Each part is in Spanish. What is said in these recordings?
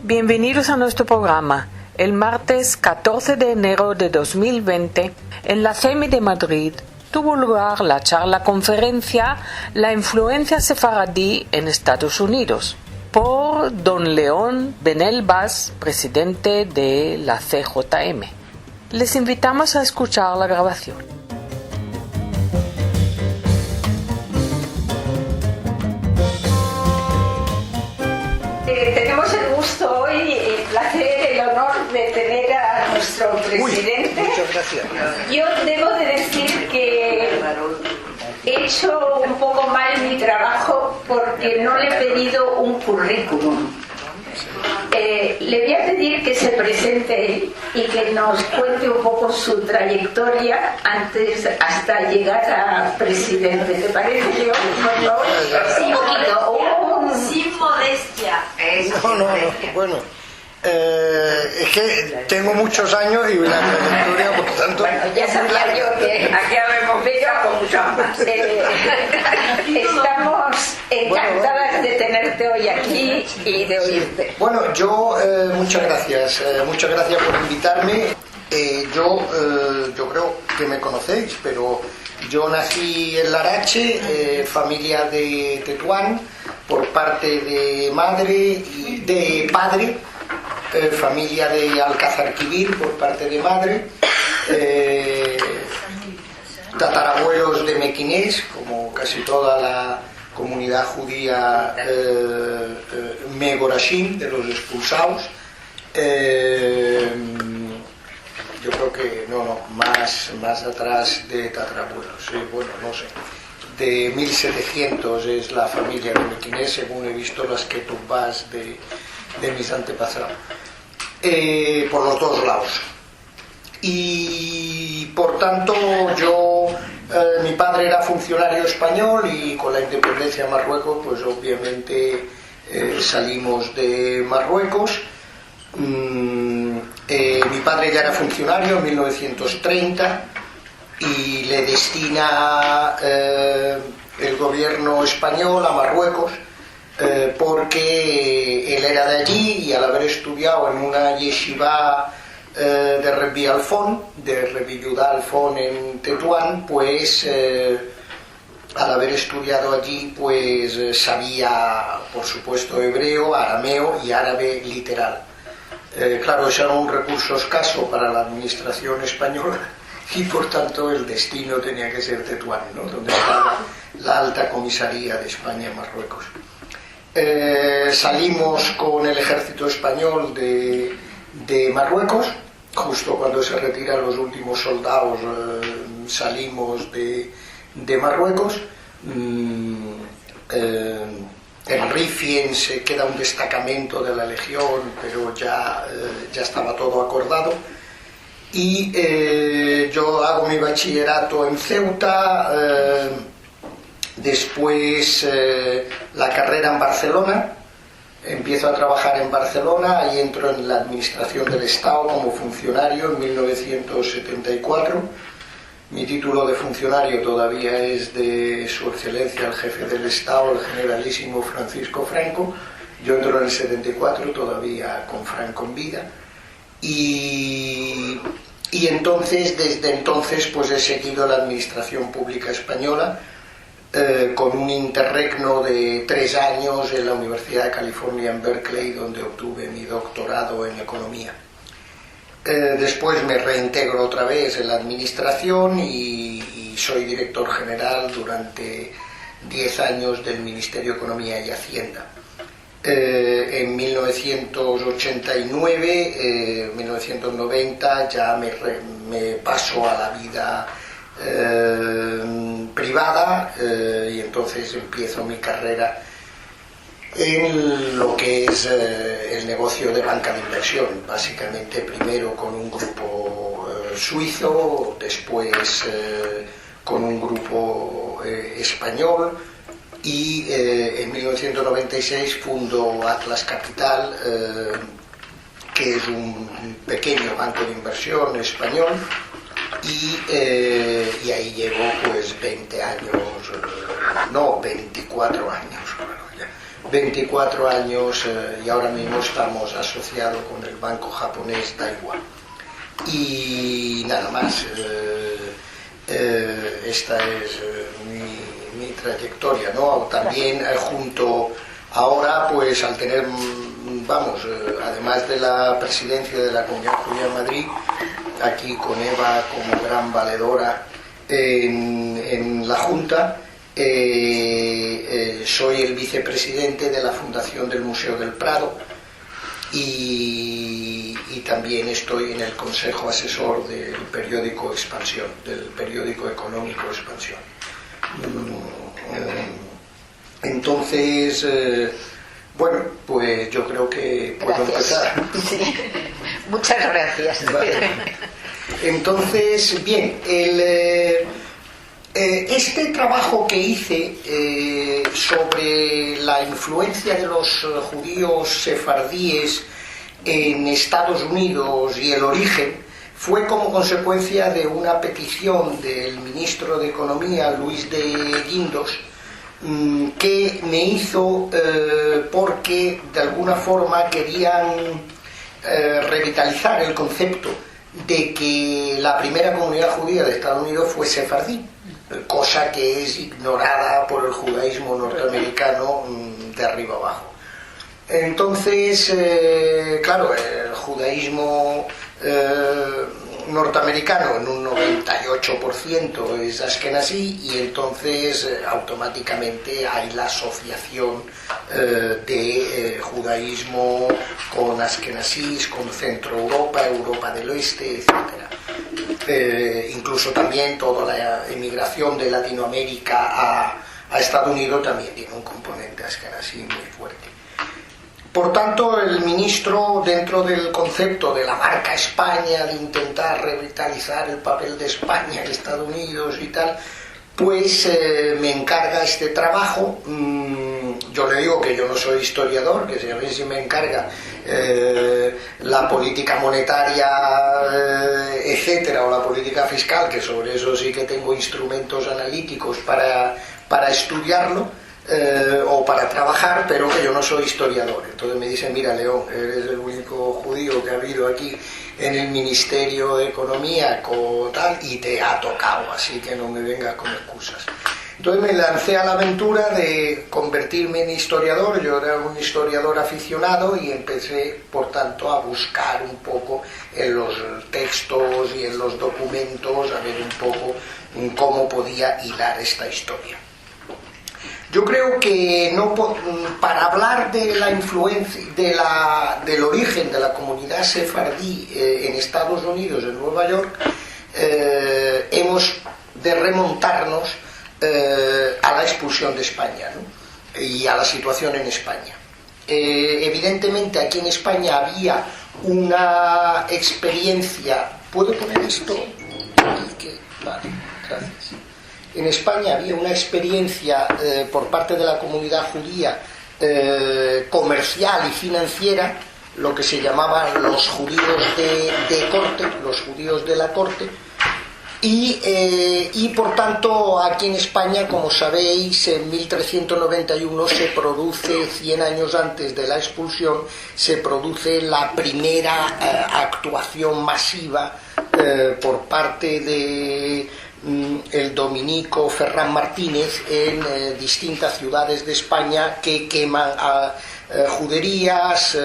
Bienvenidos a nuestro programa. El martes 14 de enero de 2020, en la CEMI de Madrid, tuvo lugar la charla-conferencia La influencia sefaradí en Estados Unidos, por don León Benelbas, presidente de la CJM. Les invitamos a escuchar la grabación. Tenemos el gusto hoy, el placer, el honor de tener a nuestro presidente. Muchas gracias. Yo debo de decir que he hecho un poco mal mi trabajo porque no le he pedido un currículum. Le voy a pedir que se presente él y que nos cuente un poco su trayectoria antes hasta llegar a presidente. ¿Te parece, León? Sí, un poquito. Sin modestia. No, bueno. Es que tengo muchos años y la trayectoria, por tanto... Bueno, ya sabía yo que aquí habemos venido con muchos más. Estamos encantadas de tenerte hoy aquí y de oírte. Bueno, yo, muchas gracias por invitarme. Yo creo que me conocéis, pero yo nací en Larache, familia de Tetuán, por parte de madre y de padre, familia de Alcázar-Quibir por parte de madre, tatarabuelos de Mequinés, como casi toda la comunidad judía Megorashim, de los expulsados. Yo creo que más atrás de tatarabuelos, bueno, no sé. De 1700 es la familia de Mequinés, según he visto las ketubás de mis antepasados, por los dos lados. Y por tanto mi padre era funcionario español y con la independencia de Marruecos, pues obviamente salimos de Marruecos. Mi padre ya era funcionario en 1930 y le destina el gobierno español a Marruecos porque él era de allí y al haber estudiado en una yeshiva de Rebbi Alfón, de Rebbi Yudá Alfón en Tetuán, pues al haber estudiado allí pues sabía por supuesto hebreo, arameo y árabe literal. Claro, ese era un recurso escaso para la administración española y por tanto el destino tenía que ser Tetuán, ¿no? Donde estaba la alta comisaría de España en Marruecos. Salimos con el ejército español de Marruecos, justo cuando se retiran los últimos soldados salimos de Marruecos. En Rifien se queda un destacamento de la legión, pero ya estaba todo acordado. Y yo hago mi bachillerato en Ceuta, después la carrera en Barcelona, empiezo a trabajar en Barcelona y entro en la administración del Estado como funcionario en 1974. Mi título de funcionario todavía es de Su Excelencia el Jefe del Estado, el Generalísimo Francisco Franco. Yo entro en el 74, todavía con Franco en vida. Y entonces, desde entonces, pues he seguido la administración pública española con un interregno de 3 años en la Universidad de California en Berkeley, donde obtuve mi doctorado en economía. Después me reintegro otra vez en la administración y soy director general durante 10 años del Ministerio de Economía y Hacienda. En 1989, 1990 ya me paso a la vida privada y entonces empiezo mi carrera en lo que es el negocio de banca de inversión, básicamente primero con un grupo suizo, después con un grupo español y en 1996 fundo Atlas Capital, que es un pequeño banco de inversión español y ahí llevo pues 20 años, no, 24 años, bueno, ya, 24 años y ahora mismo estamos asociados con el banco japonés Daiwa. Y nada más, esta es mi trayectoria, ¿no? También junto ahora, pues al tener, además de la presidencia de la Comunidad Judía de Madrid, aquí con Eva como gran valedora en la Junta, soy el vicepresidente de la Fundación del Museo del Prado y también estoy en el Consejo Asesor del periódico Expansión, del periódico económico Expansión. Entonces, bueno, pues yo creo que puedo empezar. Sí. Muchas gracias. Vale. Entonces, bien, este trabajo que hice sobre la influencia de los judíos sefardíes en Estados Unidos y el origen fue como consecuencia de una petición del ministro de Economía, Luis de Guindos, que me hizo porque de alguna forma querían revitalizar el concepto de que la primera comunidad judía de Estados Unidos fue sefardí, cosa que es ignorada por el judaísmo norteamericano de arriba abajo. Entonces, claro, el judaísmo norteamericano en un 98% es askenazí y entonces automáticamente hay la asociación de judaísmo con askenazís, con Centro Europa, Europa del Oeste, etc. Incluso también toda la emigración de Latinoamérica a Estados Unidos también tiene un componente askenazí muy fuerte. Por tanto, el ministro, dentro del concepto de la marca España, de intentar revitalizar el papel de España en Estados Unidos y tal, pues me encarga este trabajo. Yo le digo que yo no soy historiador, que a ver si me encarga la política monetaria, etcétera, o la política fiscal, que sobre eso sí que tengo instrumentos analíticos para estudiarlo. O para trabajar, pero que yo no soy historiador. Entonces me dicen, mira, León, eres el único judío que ha habido aquí en el Ministerio de Economía tal, y te ha tocado, así que no me vengas con excusas. Entonces me lancé a la aventura de convertirme en historiador. Yo era un historiador aficionado y empecé, por tanto, a buscar un poco en los textos y en los documentos, a ver un poco cómo podía hilar esta historia. Yo creo que para hablar de la influencia, del origen de la comunidad sefardí en Estados Unidos, en Nueva York, hemos de remontarnos a la expulsión de España, ¿no? Y a la situación en España. Evidentemente aquí en España había una experiencia. ¿Puedo poner esto? Vale, gracias. En España había una experiencia por parte de la comunidad judía comercial y financiera, lo que se llamaban los judíos de corte, los judíos de la corte, y por tanto aquí en España, como sabéis, en 1391 se produce, 100 años antes de la expulsión, se produce la primera actuación masiva por parte de el dominico Ferran Martínez en distintas ciudades de España, que queman juderías,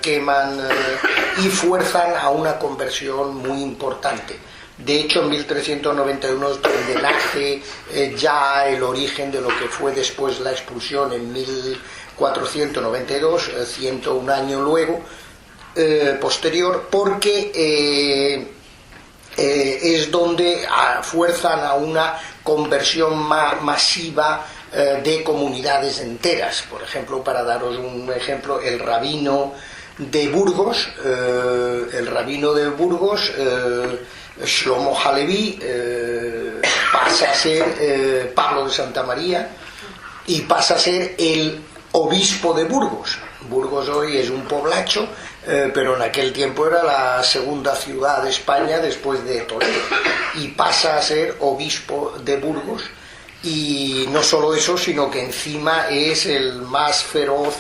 queman y fuerzan a una conversión muy importante. De hecho, en 1391 es donde nace ya el origen de lo que fue después la expulsión en 1492, 101 años luego, posterior, porque es donde fuerzan a una conversión masiva de comunidades enteras. Por ejemplo, para daros un ejemplo, el rabino de Burgos, Shlomo Halevi, pasa a ser Pablo de Santa María y pasa a ser el obispo de Burgos. Burgos hoy es un poblacho, pero en aquel tiempo era la segunda ciudad de España después de Toledo, y pasa a ser obispo de Burgos. y no solo eso, sino que encima es el más feroz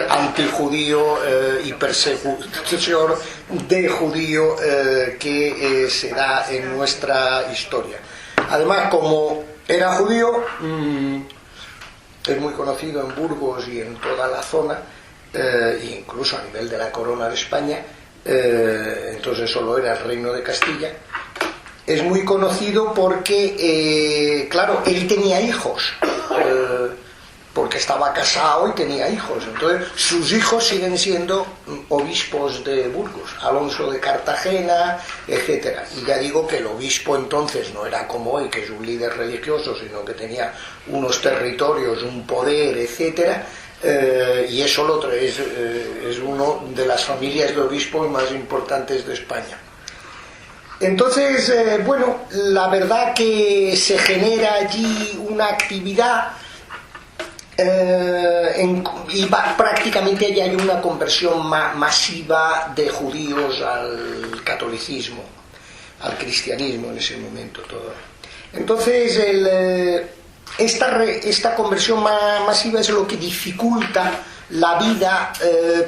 antijudío y persecutor de judío que se da en nuestra historia. Además, como era judío, es muy conocido en Burgos y en toda la zona, incluso a nivel de la corona de España, entonces solo era el reino de Castilla. Es muy conocido porque, claro, él tenía hijos, porque estaba casado y tenía hijos. Entonces, sus hijos siguen siendo obispos de Burgos, Alonso de Cartagena, etcétera. Y ya digo que el obispo entonces no era como hoy, que es un líder religioso, sino que tenía unos territorios, un poder, etcétera. Y eso es uno de las familias de obispos más importantes de España. Entonces, bueno, la verdad que se genera allí una actividad y prácticamente ya hay una conversión masiva de judíos al catolicismo, al cristianismo en ese momento todo. Entonces, esta conversión masiva es lo que dificulta la vida,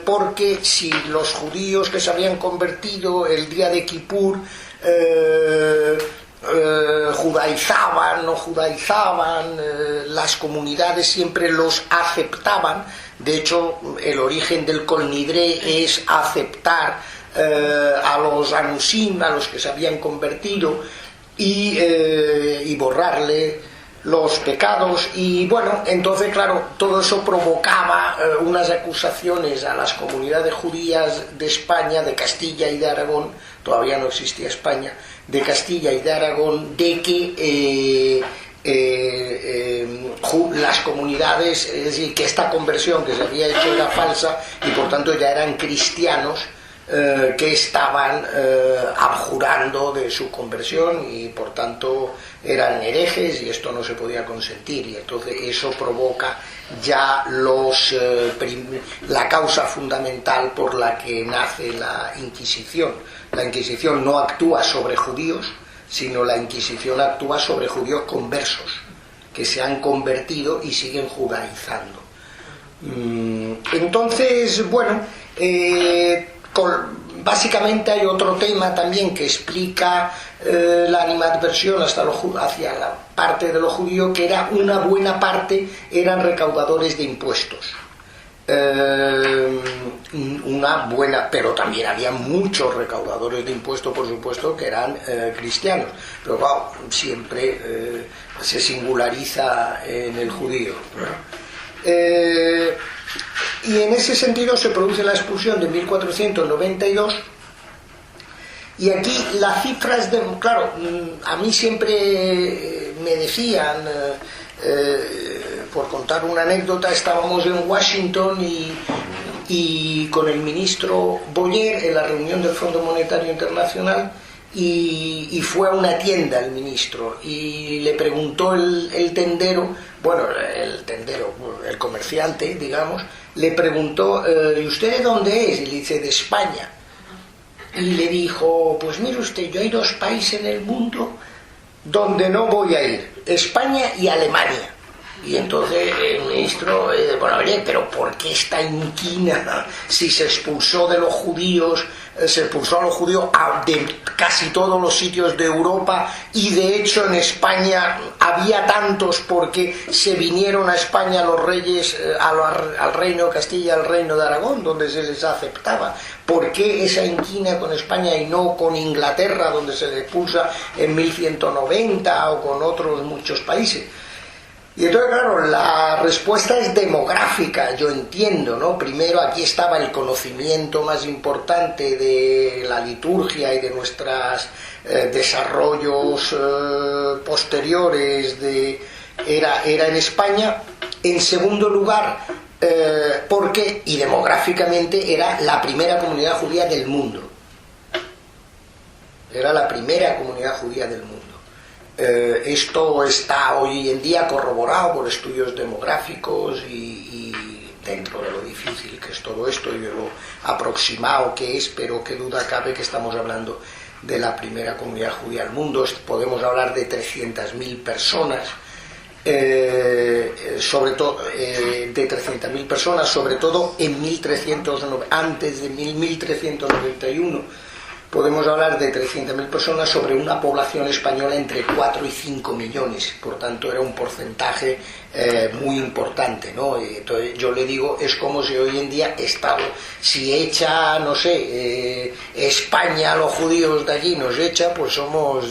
porque si los judíos que se habían convertido el día de Kippur judaizaban, no judaizaban, las comunidades siempre los aceptaban. De hecho, el origen del Kol Nidre es aceptar a los anusim, a los que se habían convertido, y borrarle los pecados. Y bueno, entonces claro, todo eso provocaba unas acusaciones a las comunidades judías de España, de Castilla y de Aragón. Todavía no existía España, de Castilla y de Aragón, de que las comunidades, es decir, que esta conversión que se había hecho era falsa y por tanto ya eran cristianos que estaban abjurando de su conversión y por tanto eran herejes y esto no se podía consentir, y entonces eso provoca ya la causa fundamental por la que nace la Inquisición. La Inquisición no actúa sobre judíos, sino la Inquisición actúa sobre judíos conversos que se han convertido y siguen judaizando. Entonces, bueno, básicamente hay otro tema también que explica la animadversión hacia la parte de los judíos, que era una buena parte eran recaudadores de impuestos. Pero también había muchos recaudadores de impuestos, por supuesto, que eran cristianos, pero wow, siempre se singulariza en el judío, ¿no? Y en ese sentido se produce la expulsión de 1492, y aquí las cifras claro, a mí siempre me decían, por contar una anécdota, estábamos en Washington y con el ministro Boyer en la reunión del Fondo Monetario Internacional, y fue a una tienda el ministro y le preguntó el tendero, el comerciante, digamos, le preguntó, ¿y usted de dónde es? Y le dice, de España. Y le dijo, pues mire usted, yo hay dos países en el mundo donde no voy a ir, España y Alemania. Y entonces el ministro, oye, pero ¿por qué esta inquina si se expulsó de los judíos, se expulsó a los judíos de casi todos los sitios de Europa, y de hecho en España había tantos porque se vinieron a España los reyes, al reino de Castilla, al reino de Aragón, donde se les aceptaba? ¿Por qué esa inquina con España y no con Inglaterra, donde se les expulsa en 1190, o con otros muchos países? Y entonces, claro, la respuesta es demográfica, yo entiendo, ¿no? Primero, aquí estaba el conocimiento más importante de la liturgia y de nuestros desarrollos posteriores, era en España. En segundo lugar, porque, y demográficamente, era la primera comunidad judía del mundo. Era la primera comunidad judía del mundo. Esto está hoy en día corroborado por estudios demográficos y dentro de lo difícil que es todo esto y de lo aproximado que es, pero qué duda cabe que estamos hablando de la primera comunidad judía del mundo. Podemos hablar de 300.000 personas sobre todo de 300.000 personas, sobre todo en antes de 1391 podemos hablar de 300.000 personas sobre una población española entre 4 y 5 millones, por tanto era un porcentaje muy importante, ¿no? Entonces yo le digo, es como si hoy en día si echa, no sé, España a los judíos de allí nos echa, pues somos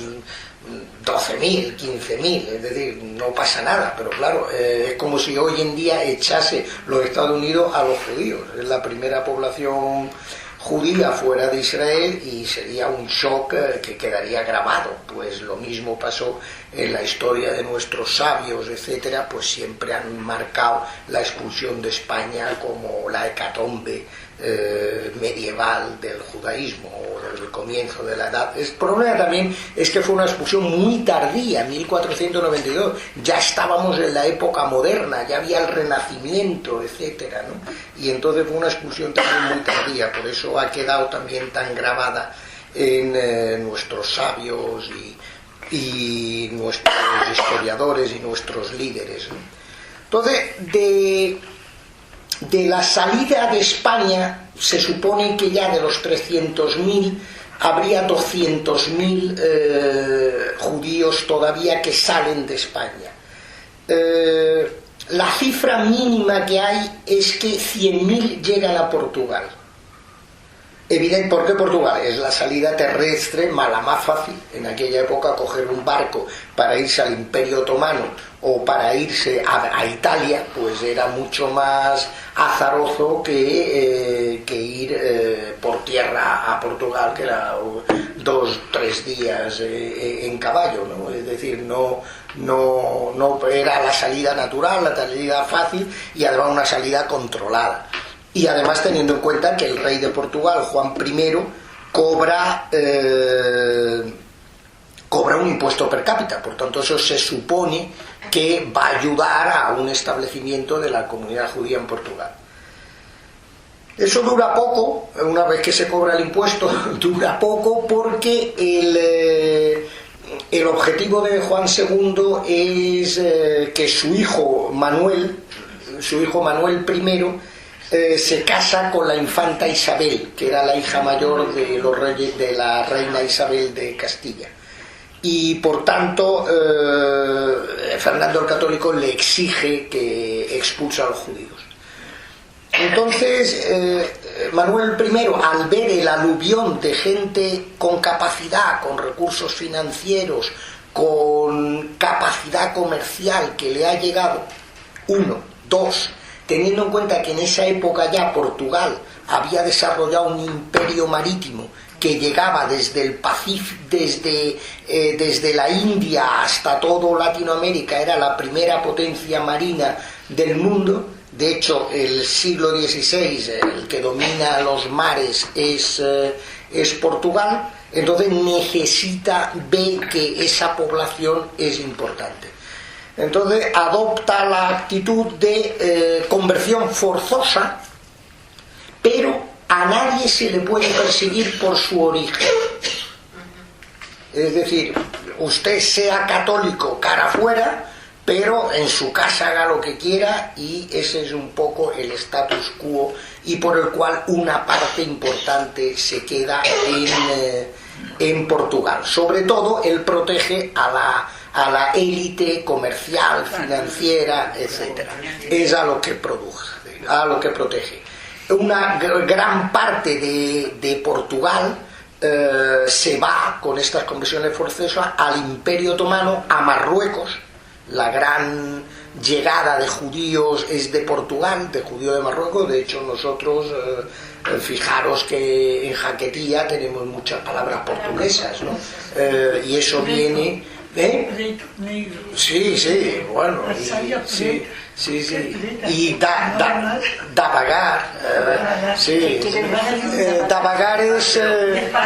12.000, 15.000, es decir, no pasa nada, pero claro, es como si hoy en día echase los Estados Unidos a los judíos. Es la primera población judía fuera de Israel y sería un shock que quedaría grabado. Pues lo mismo pasó en la historia de nuestros sabios, etcétera, pues siempre han marcado la expulsión de España como la hecatombe medieval del judaísmo o del comienzo de la edad. El problema también es que fue una expulsión muy tardía, 1492, ya estábamos en la época moderna, ya había el Renacimiento, etcétera, ¿no? Y entonces fue una expulsión también muy tardía, por eso ha quedado también tan grabada en nuestros sabios y nuestros historiadores y nuestros líderes, ¿no? Entonces, de la salida de España se supone que ya de los 300.000 habría 200.000 judíos todavía que salen de España. La cifra mínima que hay es que 100.000 llegan a Portugal. Evidente, ¿por qué Portugal? Es la salida terrestre la más fácil. En aquella época coger un barco para irse al Imperio Otomano o para irse a Italia, pues era mucho más azaroso que ir por tierra a Portugal, que era 2-3 días en caballo, ¿no? Es decir, no era la salida natural, la salida fácil y además una salida controlada. Y además teniendo en cuenta que el rey de Portugal, Juan I, cobra un impuesto per cápita, por tanto eso se supone que va a ayudar a un establecimiento de la comunidad judía en Portugal. Eso dura poco, una vez que se cobra el impuesto, dura poco porque el objetivo de Juan II es que su hijo Manuel I, se casa con la infanta Isabel, que era la hija mayor de los reyes, de la reina Isabel de Castilla, y por tanto Fernando el Católico le exige que expulse a los judíos. Entonces Manuel I, al ver el aluvión de gente con capacidad, con recursos financieros, con capacidad comercial que le ha llegado, teniendo en cuenta que en esa época ya Portugal había desarrollado un imperio marítimo que llegaba desde el Pacífico, desde la India hasta todo Latinoamérica, era la primera potencia marina del mundo. De hecho, el siglo XVI, el que domina los mares es Portugal. Entonces ve que esa población es importante. Entonces adopta la actitud de conversión forzosa, pero a nadie se le puede perseguir por su origen. Es decir, usted sea católico cara afuera, pero en su casa haga lo que quiera, y ese es un poco el status quo, y por el cual una parte importante se queda en Portugal. Sobre todo él protege a la élite comercial, financiera, etcétera. Es a lo que protege. Una gran parte de Portugal se va con estas conversiones forzosas al Imperio Otomano, a Marruecos. La gran llegada de judíos es de Portugal, de judíos de Marruecos. De hecho, nosotros, fijaros que en Jaquetía tenemos muchas palabras portuguesas, ¿no? Y eso viene... Sí, bueno, sí. Y Davagar, sí. Davagar es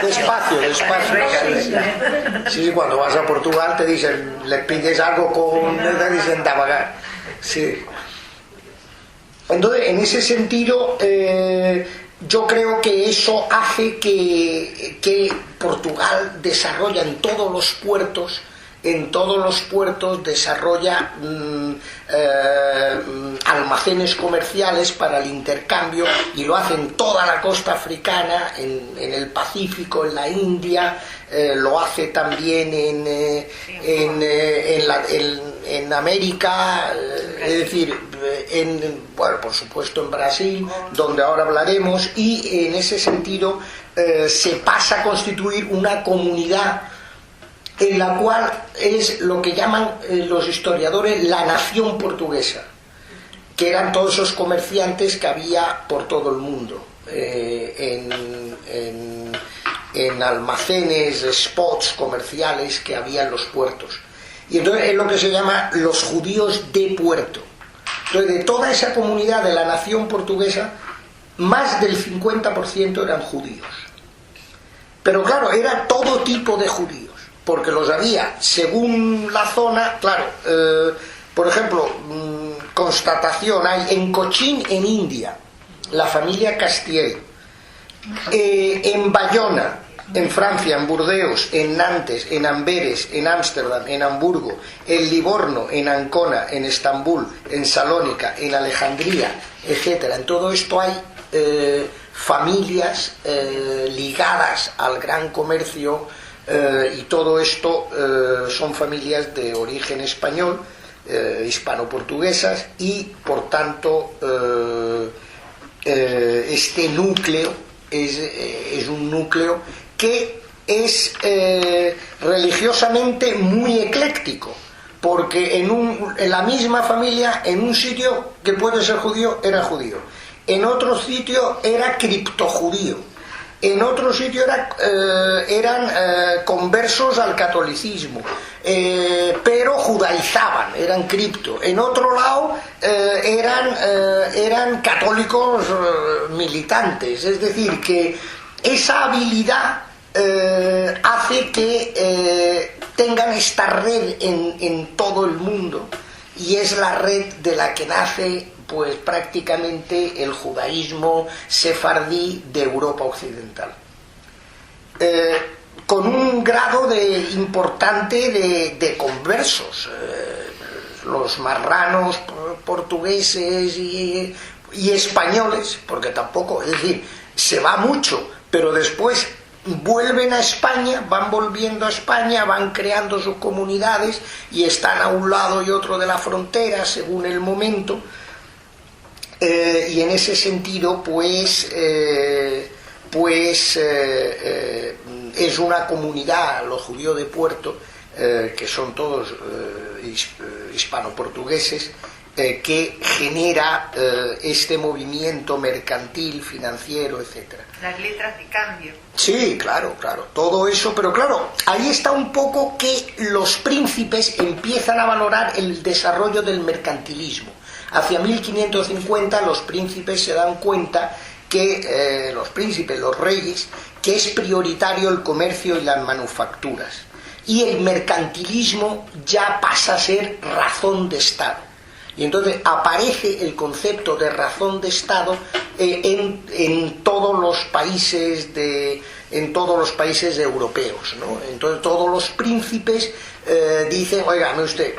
despacio. Sí, cuando vas a Portugal te dicen, le pides algo te dicen Davagar. Sí. Entonces, en ese sentido, yo creo que eso hace que Portugal desarrolla en todos los puertos en todos los puertos desarrolla almacenes comerciales para el intercambio, y lo hace en toda la costa africana, en el Pacífico, en la India, lo hace también en América, es decir, bueno, por supuesto en Brasil, donde ahora hablaremos, y en ese sentido se pasa a constituir una comunidad en la cual es lo que llaman los historiadores la nación portuguesa, que eran todos esos comerciantes que había por todo el mundo, en almacenes, spots comerciales que había en los puertos. Y entonces es lo que se llama los judíos de puerto. Entonces, de toda esa comunidad de la nación portuguesa, más del 50% eran judíos. Pero claro, era todo tipo de judíos, porque los había según la zona. Claro, por ejemplo, constatación hay en Cochín, en India, la familia Castiel, en Bayona, en Francia, en Burdeos, en Nantes, en Amberes, en Ámsterdam, en Hamburgo, en Livorno, en Ancona, en Estambul, en Salónica, en Alejandría, etcétera. En todo esto hay familias ligadas al gran comercio, y todo esto son familias de origen español, hispano-portuguesas, y por tanto este núcleo es un núcleo que es religiosamente muy ecléctico, porque en la misma familia, en un sitio que puede ser judío, era judío, en otro sitio era criptojudío, en otro sitio eran conversos al catolicismo, pero judaizaban, eran cripto. En otro lado eran católicos militantes. Es decir, que esa habilidad hace que tengan esta red en todo el mundo, y es la red de la que nace pues prácticamente el judaísmo sefardí de Europa occidental, con un grado importante de conversos, los marranos portugueses y españoles, porque tampoco, es decir, se va mucho, pero después vuelven a España, van volviendo a España, van creando sus comunidades y están a un lado y otro de la frontera según el momento. Y en ese sentido es una comunidad, los judíos de puerto, que son todos hispano-portugueses, que genera este movimiento mercantil, financiero, etcétera. Las letras de cambio. Sí, claro, todo eso, pero claro, ahí está un poco que los príncipes empiezan a valorar el desarrollo del mercantilismo. Hacia 1550 los príncipes se dan cuenta que, los reyes, que es prioritario el comercio y las manufacturas. Y el mercantilismo ya pasa a ser razón de Estado. Y entonces aparece el concepto de razón de Estado en todos los países europeos, ¿no? Entonces todos los príncipes dicen, oígame usted,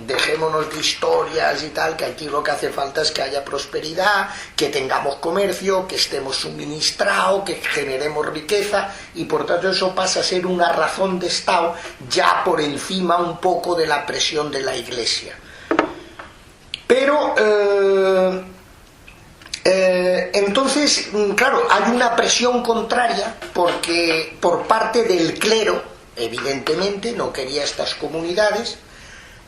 dejémonos de historias y tal, que aquí lo que hace falta es que haya prosperidad, que tengamos comercio, que estemos suministrados, que generemos riqueza, y por tanto eso pasa a ser una razón de Estado ya por encima un poco de la presión de la Iglesia. Pero entonces, claro, hay una presión contraria, porque por parte del clero, evidentemente, no quería estas comunidades,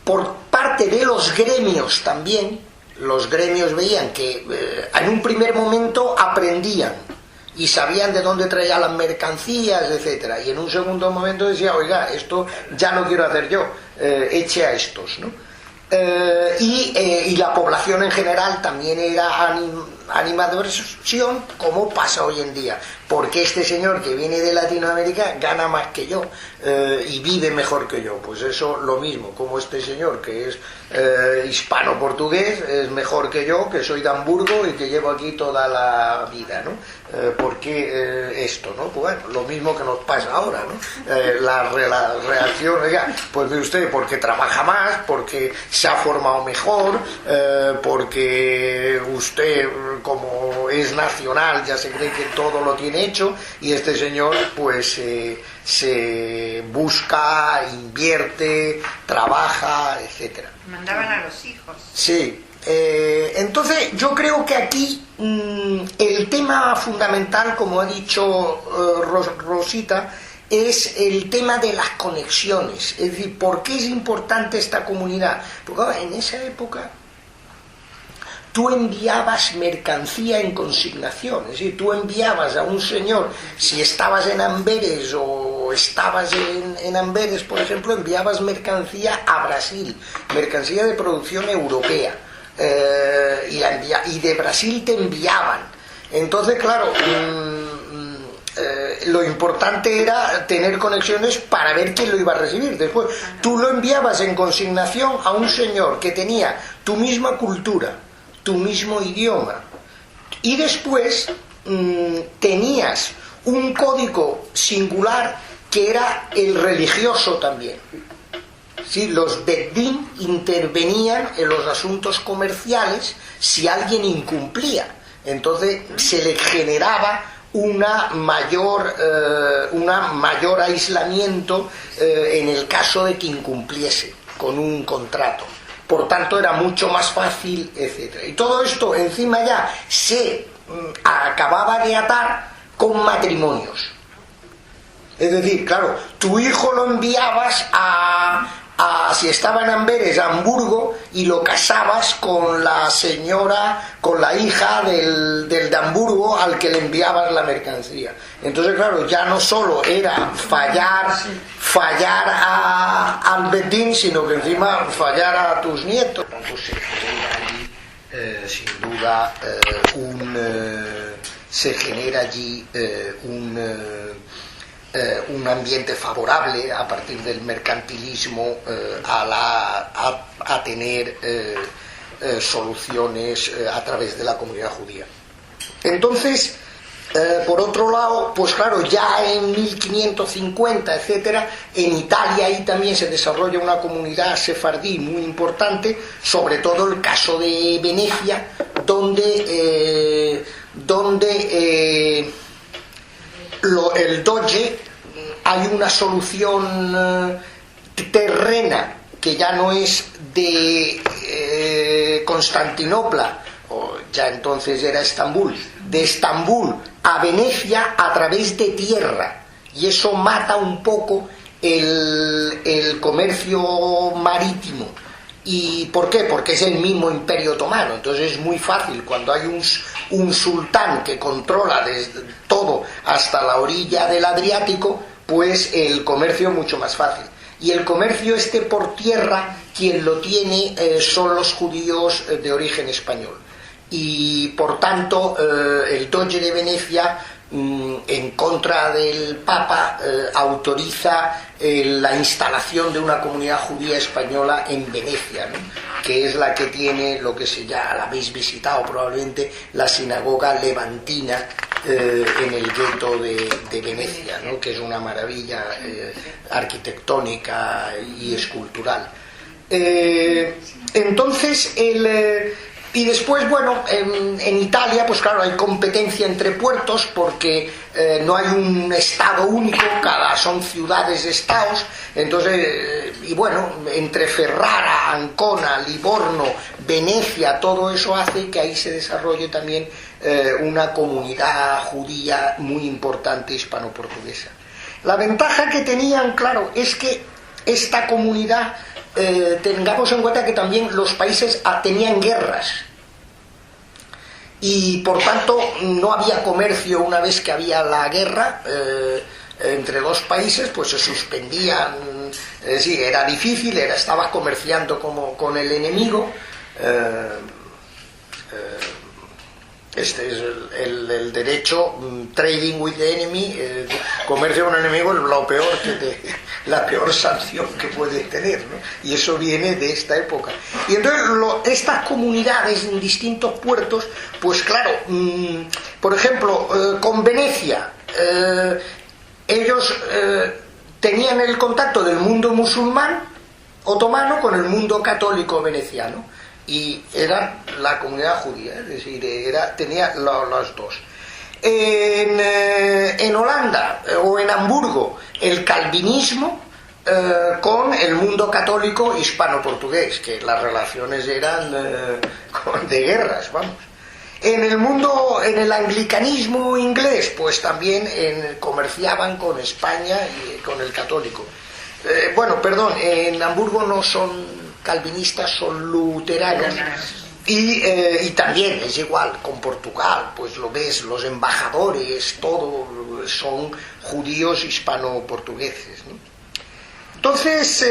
por parte de los gremios también. Los gremios veían que en un primer momento aprendían y sabían de dónde traían las mercancías, etcétera, y en un segundo momento decía, oiga, esto ya no quiero hacer yo, eche a estos, ¿no? Y la población en general también era animadversión, como pasa hoy en día, porque este señor que viene de Latinoamérica gana más que yo y vive mejor que yo. Pues eso lo mismo, como este señor que es hispano-portugués es mejor que yo, que soy de Hamburgo y que llevo aquí toda la vida, ¿no? Porque esto, ¿no? Pues bueno, lo mismo que nos pasa ahora, ¿no? La reacción, pues de usted, porque trabaja más, porque se ha formado mejor, porque usted, como es nacional, ya se cree que todo lo tiene hecho, y este señor, pues se busca, invierte, trabaja, etcétera. Mandaban a los hijos. Sí. Entonces yo creo que aquí el tema fundamental, como ha dicho Rosita, es el tema de las conexiones. Es decir, ¿por qué es importante esta comunidad? Porque en esa época tú enviabas mercancía en consignación, es decir, tú enviabas a un señor, si estabas en Amberes o estabas en Amberes, por ejemplo, enviabas mercancía a Brasil, mercancía de producción europea. Y de Brasil te enviaban. Entonces, claro, lo importante era tener conexiones para ver quién lo iba a recibir. Después, tú lo enviabas en consignación a un señor que tenía tu misma cultura, tu mismo idioma, y después tenías un código singular que era el religioso también. Sí, los bedín intervenían en los asuntos comerciales si alguien incumplía. Entonces se le generaba una mayor aislamiento en el caso de que incumpliese con un contrato. Por tanto, era mucho más fácil, etc. Y todo esto encima ya se acababa de atar con matrimonios. Es decir, claro, tu hijo lo enviabas si estaba en Amberes, a Hamburgo, y lo casabas con la señora, con la hija del de Hamburgo al que le enviabas la mercancía. Entonces, claro, ya no solo era fallar al bedín, sino que encima fallar a tus nietos. Entonces se genera allí, sin duda, se genera allí un ambiente favorable a partir del mercantilismo a tener soluciones a través de la comunidad judía. Entonces, por otro lado, pues claro, ya en 1550, etcétera, en Italia ahí también se desarrolla una comunidad sefardí muy importante, sobre todo el caso de Venecia, donde el Doge, hay una solución terrena que ya no es de Constantinopla, o ya entonces era Estambul, de Estambul a Venecia a través de tierra, y eso mata un poco el comercio marítimo. ¿Y por qué? Porque es el mismo Imperio Otomano. Entonces es muy fácil, cuando hay un sultán que controla desde todo hasta la orilla del Adriático, pues el comercio es mucho más fácil. Y el comercio por tierra, quien lo tiene son los judíos de origen español. Y por tanto el Doge de Venecia, en contra del Papa, autoriza la instalación de una comunidad judía española en Venecia, ¿no? Que es la que tiene lo que ya la habéis visitado probablemente, la sinagoga levantina en el gueto de Venecia, ¿no? Que es una maravilla arquitectónica y escultural. Entonces y después, bueno, en Italia, pues claro, hay competencia entre puertos porque no hay un estado único, son ciudades-estados. Entonces, y bueno, entre Ferrara, Ancona, Livorno, Venecia, todo eso hace que ahí se desarrolle también una comunidad judía muy importante hispano-portuguesa. La ventaja que tenían, claro, es que esta comunidad, tengamos en cuenta que también los países tenían guerras y por tanto no había comercio. Una vez que había la guerra entre dos países, pues se suspendían, sí, era difícil, estaba comerciando con el enemigo, Este es el derecho, trading with the enemy, comercio con un enemigo es lo peor la peor sanción que puedes tener, ¿no? Y eso viene de esta época. Y entonces estas comunidades en distintos puertos, pues claro, por ejemplo, con Venecia, ellos tenían el contacto del mundo musulmán otomano con el mundo católico veneciano, y era la comunidad judía, es decir, tenía los dos. En Holanda o en Hamburgo, el calvinismo con el mundo católico hispano-portugués, que las relaciones eran de guerras, vamos. En el anglicanismo inglés, pues también comerciaban con España y con el católico. En Hamburgo no son calvinistas, son luteranos. Y también es igual con Portugal, pues lo ves, los embajadores, todo son judíos hispano-portugueses, ¿no? Entonces,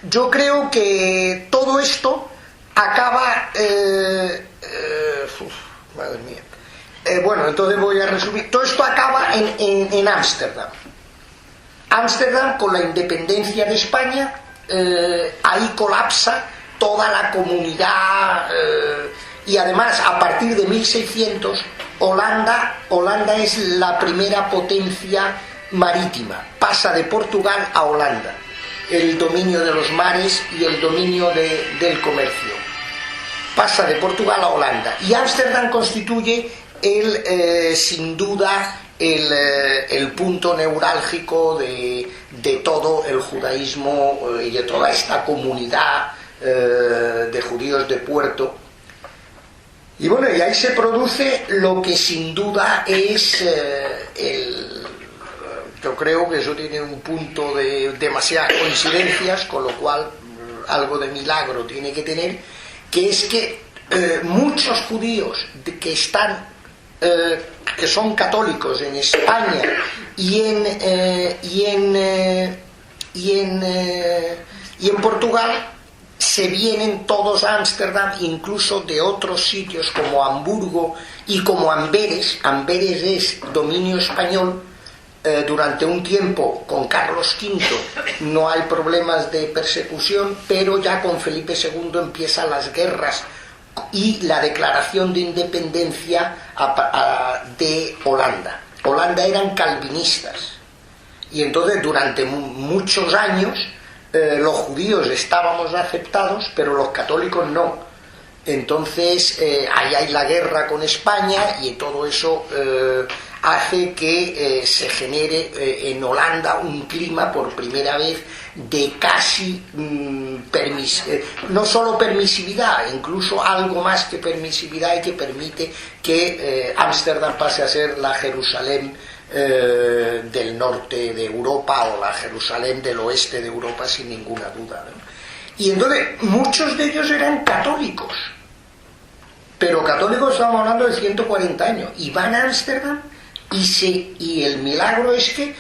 yo creo que todo esto acaba... madre mía. Entonces voy a resumir. Todo esto acaba en Ámsterdam. Ámsterdam, con la independencia de España, ahí colapsa toda la comunidad, y además a partir de 1600 Holanda es la primera potencia marítima, pasa de Portugal a Holanda, el dominio de los mares y el dominio del comercio, pasa de Portugal a Holanda, y Ámsterdam constituye sin duda el punto neurálgico de todo el judaísmo y de toda esta comunidad de judíos de puerto. Y ahí se produce lo que sin duda es yo creo que eso tiene un punto de demasiadas coincidencias, con lo cual algo de milagro tiene que tener, que es que muchos judíos que son católicos en España y en Portugal se vienen todos a Ámsterdam, incluso de otros sitios como Hamburgo y como Amberes. Amberes es dominio español. Durante un tiempo con Carlos V no hay problemas de persecución, pero ya con Felipe II empiezan las guerras y la declaración de independencia de Holanda. Holanda eran calvinistas, y entonces durante muchos años los judíos estábamos aceptados, pero los católicos no. Entonces ahí hay la guerra con España, y todo eso hace que se genere en Holanda un clima por primera vez de casi no solo permisividad, incluso algo más que permisividad, y que permite que Ámsterdam pase a ser la Jerusalén del norte de Europa, o la Jerusalén del oeste de Europa, sin ninguna duda, ¿no? Y entonces muchos de ellos eran católicos, pero católicos estamos hablando de 140 años, y van a Ámsterdam y el milagro es que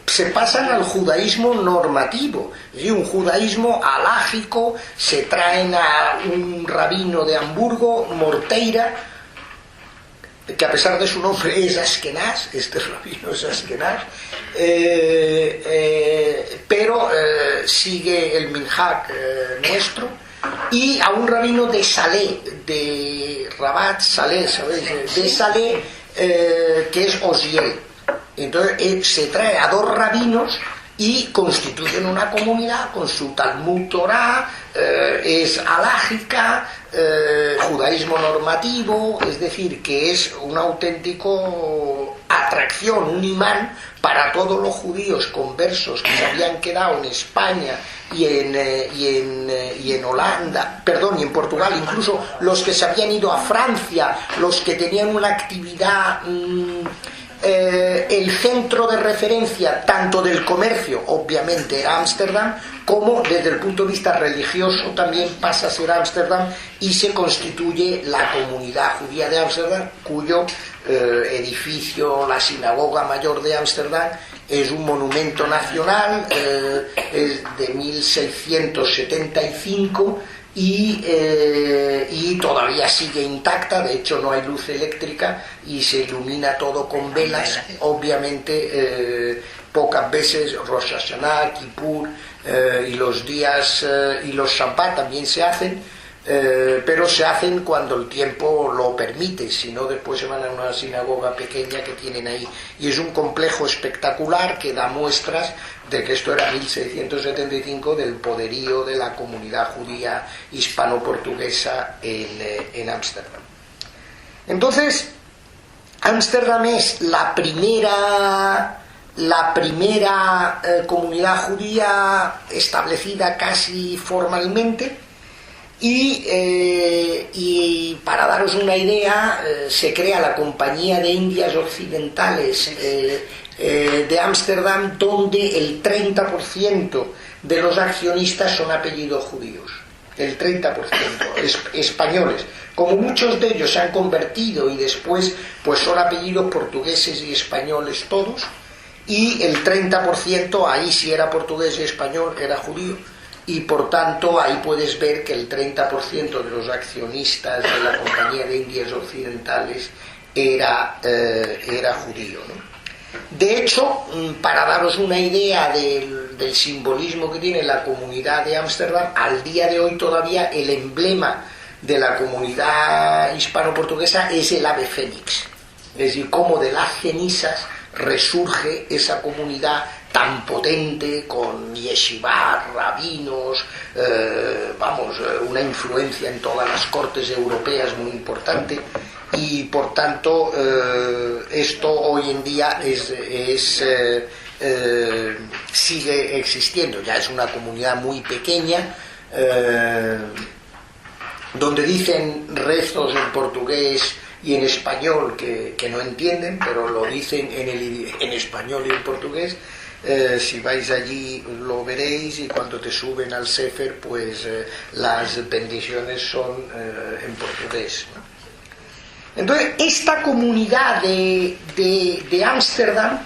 se pasan al judaísmo normativo, es decir, un judaísmo halágico. Se traen a un rabino de Hamburgo, Morteira, que a pesar de su nombre es askenaz, este rabino es askenaz, pero sigue el minhag nuestro, y a un rabino de Salé, de Rabat, Salé, ¿sabéis? De Salé, que es Osiel. Entonces se trae a dos rabinos y constituyen una comunidad con su Talmud Torah, es halágica, judaísmo normativo, es decir, que es un auténtico atracción, un imán para todos los judíos conversos que se habían quedado en España y en Holanda, y en Portugal, incluso los que se habían ido a Francia, los que tenían una actividad, el centro de referencia tanto del comercio, obviamente, era Ámsterdam, como desde el punto de vista religioso también pasa a ser Ámsterdam, y se constituye la comunidad judía de Ámsterdam, cuyo edificio, la sinagoga mayor de Ámsterdam, es un monumento nacional, es de 1675, y todavía sigue intacta. De hecho no hay luz eléctrica y se ilumina todo con velas. Obviamente pocas veces Rosh Hashanah, Kippur y los días y los Shabbat también se hacen, pero se hacen cuando el tiempo lo permite, si no después se van a una sinagoga pequeña que tienen ahí, y es un complejo espectacular que da muestras de que esto era 1675, del poderío de la comunidad judía hispano-portuguesa en Ámsterdam. Entonces, Ámsterdam es la primera comunidad judía establecida casi formalmente, y para daros una idea, se crea la Compañía de Indias Occidentales de Ámsterdam, donde el 30% de los accionistas son apellidos judíos, el 30%, españoles. Como muchos de ellos se han convertido y después pues son apellidos portugueses y españoles todos, y el 30% ahí si era portugués y español era judío, y por tanto ahí puedes ver que el 30% de los accionistas de la Compañía de Indias Occidentales era judío, ¿no? De hecho, para daros una idea del simbolismo que tiene la comunidad de Ámsterdam, al día de hoy todavía el emblema de la comunidad hispano-portuguesa es el ave fénix, es decir, cómo de las cenizas resurge esa comunidad tan potente, con yeshivá, rabinos, una influencia en todas las cortes europeas muy importante, y por tanto esto hoy en día sigue existiendo. Ya es una comunidad muy pequeña, donde dicen rezos en portugués y en español que no entienden, pero lo dicen en español y en portugués. Si vais allí lo veréis, y cuando te suben al Sefer pues las bendiciones son en portugués, ¿no? Entonces esta comunidad de Ámsterdam,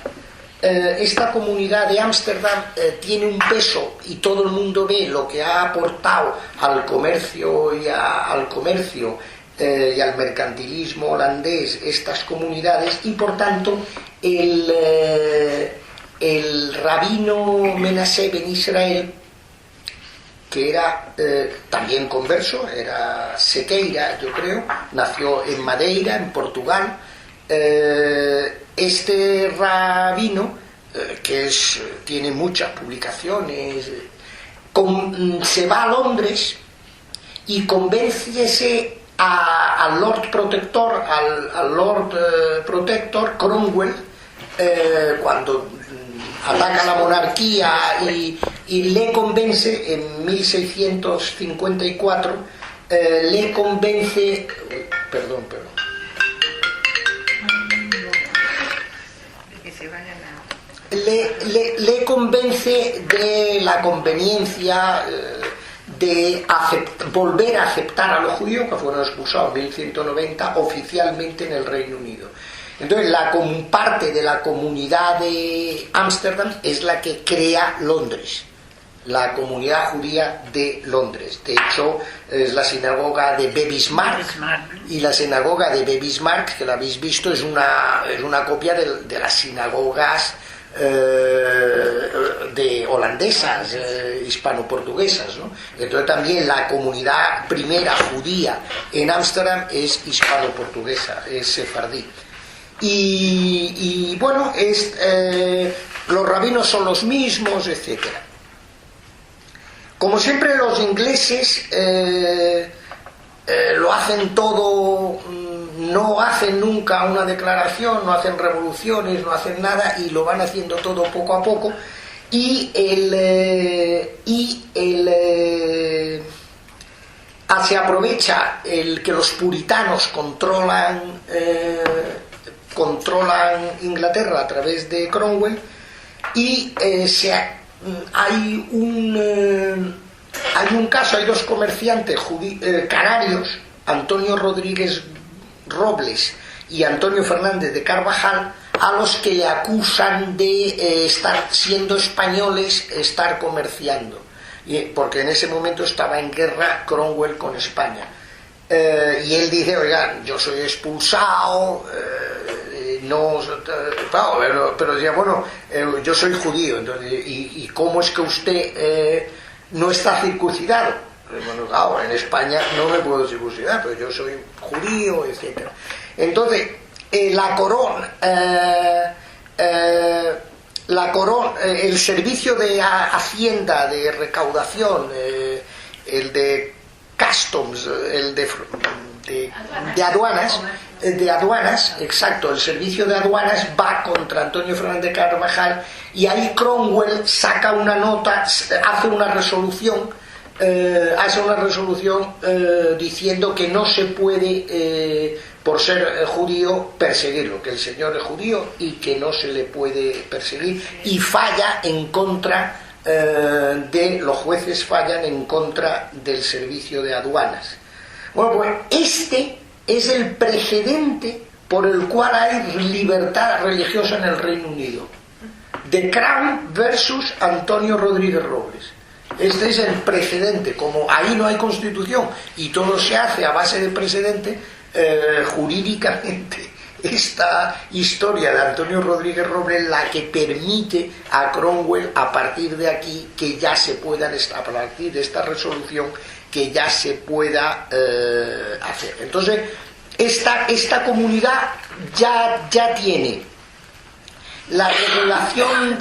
tiene un peso, y todo el mundo ve lo que ha aportado al comercio y al mercantilismo holandés estas comunidades, y por tanto el rabino Menasseh ben Israel, que era también converso, era sequeira, yo creo, nació en Madeira, en Portugal. Este rabino, que tiene muchas publicaciones, se va a Londres y convence al Lord Protector, al Lord Protector Cromwell, cuando ataca la monarquía, y le convence en 1654, le convence de la conveniencia de volver a aceptar a los judíos que fueron expulsados en 1190 oficialmente en el Reino Unido. Entonces parte de la comunidad de Ámsterdam es la que crea Londres, la comunidad judía de Londres. De hecho, es la sinagoga de Bebismarck, y la sinagoga de Bebismarck, que la habéis visto, es una copia de las sinagogas de holandesas, hispano-portuguesas, ¿no? Entonces también la comunidad primera judía en Ámsterdam es hispano-portuguesa, es sefardí. Y bueno, los rabinos son los mismos, etcétera. Como siempre, los ingleses lo hacen todo, no hacen nunca una declaración, no hacen revoluciones, no hacen nada, y lo van haciendo todo poco a poco. Se aprovecha que los puritanos controlan Inglaterra a través de Cromwell, y hay un caso, hay dos comerciantes canarios, Antonio Rodríguez Robles y Antonio Fernández de Carvajal, a los que le acusan de estar siendo españoles, estar comerciando. porque en ese momento estaba en guerra Cromwell con España. Y él dice, oigan, yo soy expulsado, pero decía, bueno, yo soy judío, entonces, ¿y cómo es que usted no está circuncidado? Bueno, claro, en España no me puedo circuncidar, pero yo soy judío, etc. Entonces, la corona, el servicio de Hacienda, de recaudación, el de Customs, el de aduanas, exacto, el servicio de aduanas va contra Antonio Fernández Carvajal, y ahí Cromwell saca una nota, hace una resolución diciendo que no se puede, por ser judío, perseguirlo, que el señor es judío y que no se le puede perseguir, y falla en contra los jueces fallan en contra del servicio de aduanas. Bueno, pues este es el precedente por el cual hay libertad religiosa en el Reino Unido. The Crown versus Antonio Rodríguez Robles. Este es el precedente. Como ahí no hay constitución y todo se hace a base de precedente, jurídicamente esta historia de Antonio Rodríguez Robles la que permite a Cromwell, a partir de aquí, que ya se puedan, a partir de esta resolución, que ya se pueda hacer. Entonces, esta comunidad ya tiene la regulación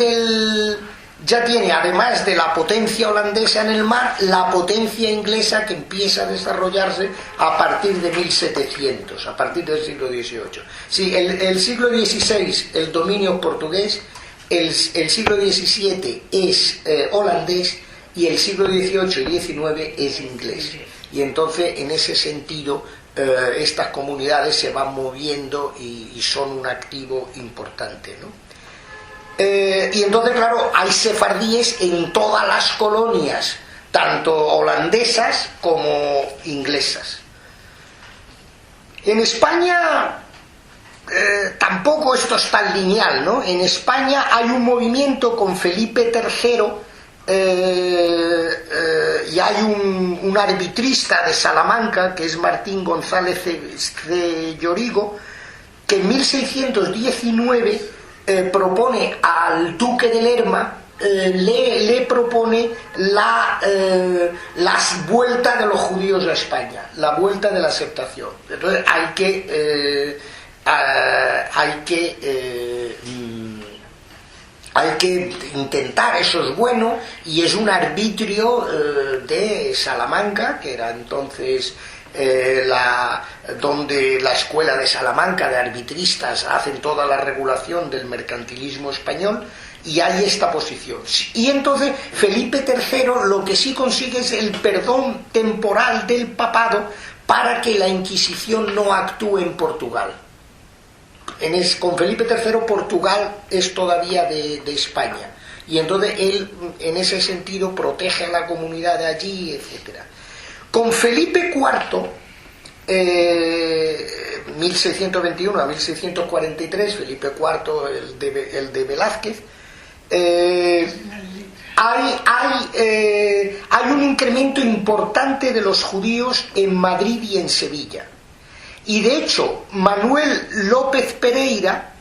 ya tiene, además de la potencia holandesa en el mar, la potencia inglesa que empieza a desarrollarse a partir de 1700, a partir del siglo XVIII. Sí, el siglo XVI, el dominio portugués, el siglo XVII es holandés, y el siglo XVIII y XIX es inglés. Y entonces, en ese sentido, estas comunidades se van moviendo y son un activo importante, ¿no? Y entonces, claro, hay sefardíes en todas las colonias, tanto holandesas como inglesas. En España tampoco esto es tan lineal, ¿no? En España hay un movimiento con Felipe III, y hay un arbitrista de Salamanca, que es Martín González de Llorigo, que en 1619 propone al duque de Lerma, le propone la vuelta de los judíos a España, la vuelta de la aceptación. Entonces hay que intentar, eso es bueno, y es un arbitrio de Salamanca, que era entonces donde la escuela de Salamanca de arbitristas hacen toda la regulación del mercantilismo español, y hay esta posición. Y entonces Felipe III lo que sí consigue es el perdón temporal del papado para que la Inquisición no actúe en Portugal. Con Felipe III Portugal es todavía de España, y entonces él en ese sentido protege a la comunidad de allí, etc. Con Felipe IV, 1621 a 1643, Felipe IV, el de Velázquez, hay un incremento importante de los judíos en Madrid y en Sevilla. Y de hecho, Manuel López Pereira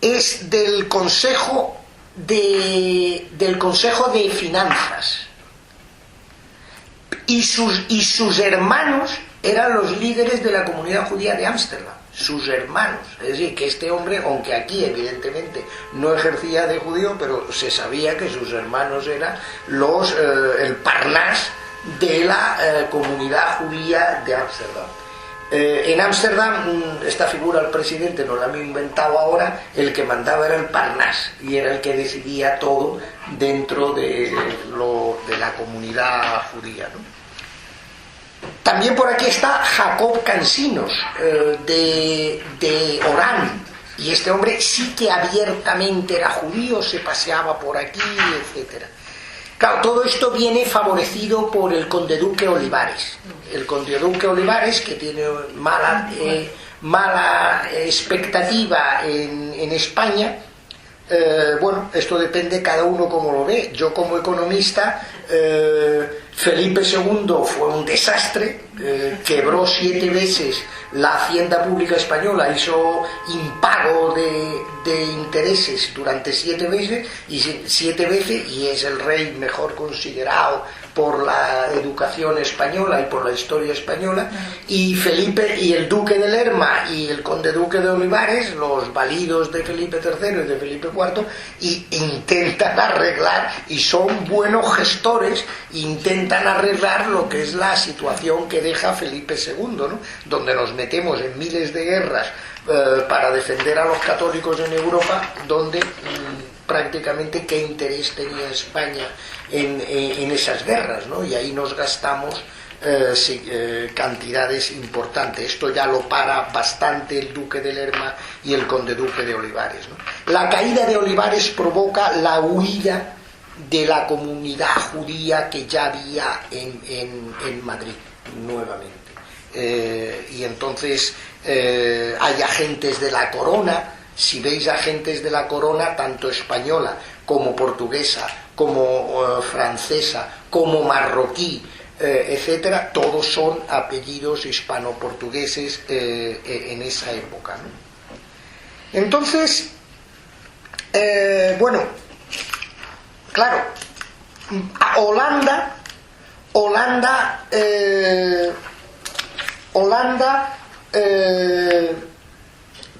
es del Consejo de Finanzas. Y sus hermanos eran los líderes de la comunidad judía de Ámsterdam, sus hermanos. Es decir, que este hombre, aunque aquí evidentemente no ejercía de judío, pero se sabía que sus hermanos eran el Parnás de la comunidad judía de Ámsterdam. En Ámsterdam, esta figura del presidente no la han inventado ahora, el que mandaba era el Parnás, y era el que decidía todo dentro de la comunidad judía, ¿no? También por aquí está Jacob Cansinos, de Orán, y este hombre sí que abiertamente era judío, se paseaba por aquí, etc. Claro, todo esto viene favorecido por el condeduque Olivares. El condeduque Olivares, que tiene mala expectativa en España, Bueno, esto depende cada uno como lo ve. Yo como economista, Felipe II fue un desastre, quebró 7 veces la hacienda pública española, hizo impago de intereses durante 7 veces, y es el rey mejor considerado por la educación española y por la historia española. Y Felipe y el duque de Lerma y el conde duque de Olivares, los validos de Felipe III y de Felipe IV, y intentan arreglar, y son buenos gestores, intentan arreglar lo que es la situación que deja Felipe II, ¿no? Donde nos metemos en miles de guerras para defender a los católicos en Europa, donde prácticamente qué interés tenía España en esas guerras, ¿no? Y ahí nos gastamos cantidades importantes. Esto ya lo para bastante el duque de Lerma y el conde duque de Olivares, ¿no? La caída de Olivares provoca la huida de la comunidad judía que ya había en Madrid nuevamente, y entonces hay agentes de la corona. Si veis agentes de la corona, tanto española como portuguesa, como francesa, como marroquí, etcétera, todos son apellidos hispano-portugueses en esa época, ¿no? Entonces, bueno, claro, a Holanda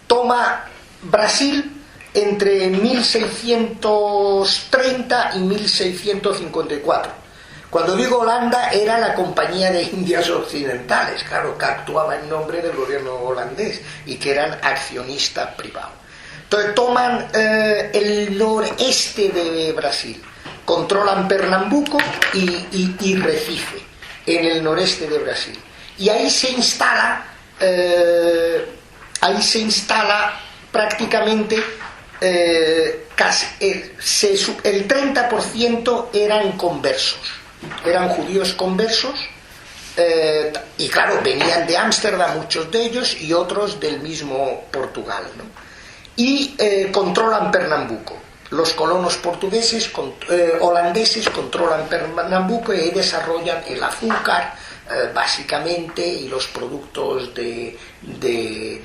toma Brasil entre 1630 y 1654. Cuando digo Holanda, era la Compañía de Indias Occidentales, claro, que actuaba en nombre del gobierno holandés y que eran accionistas privados. Entonces toman el noreste de Brasil, controlan Pernambuco y Recife, en el noreste de Brasil. Y ahí se instala prácticamente casi el 30% eran conversos, eran judíos conversos, y claro, venían de Ámsterdam muchos de ellos y otros del mismo Portugal, ¿no? Y controlan Pernambuco. Los colonos portugueses, holandeses controlan Pernambuco y desarrollan el azúcar, básicamente, y los productos de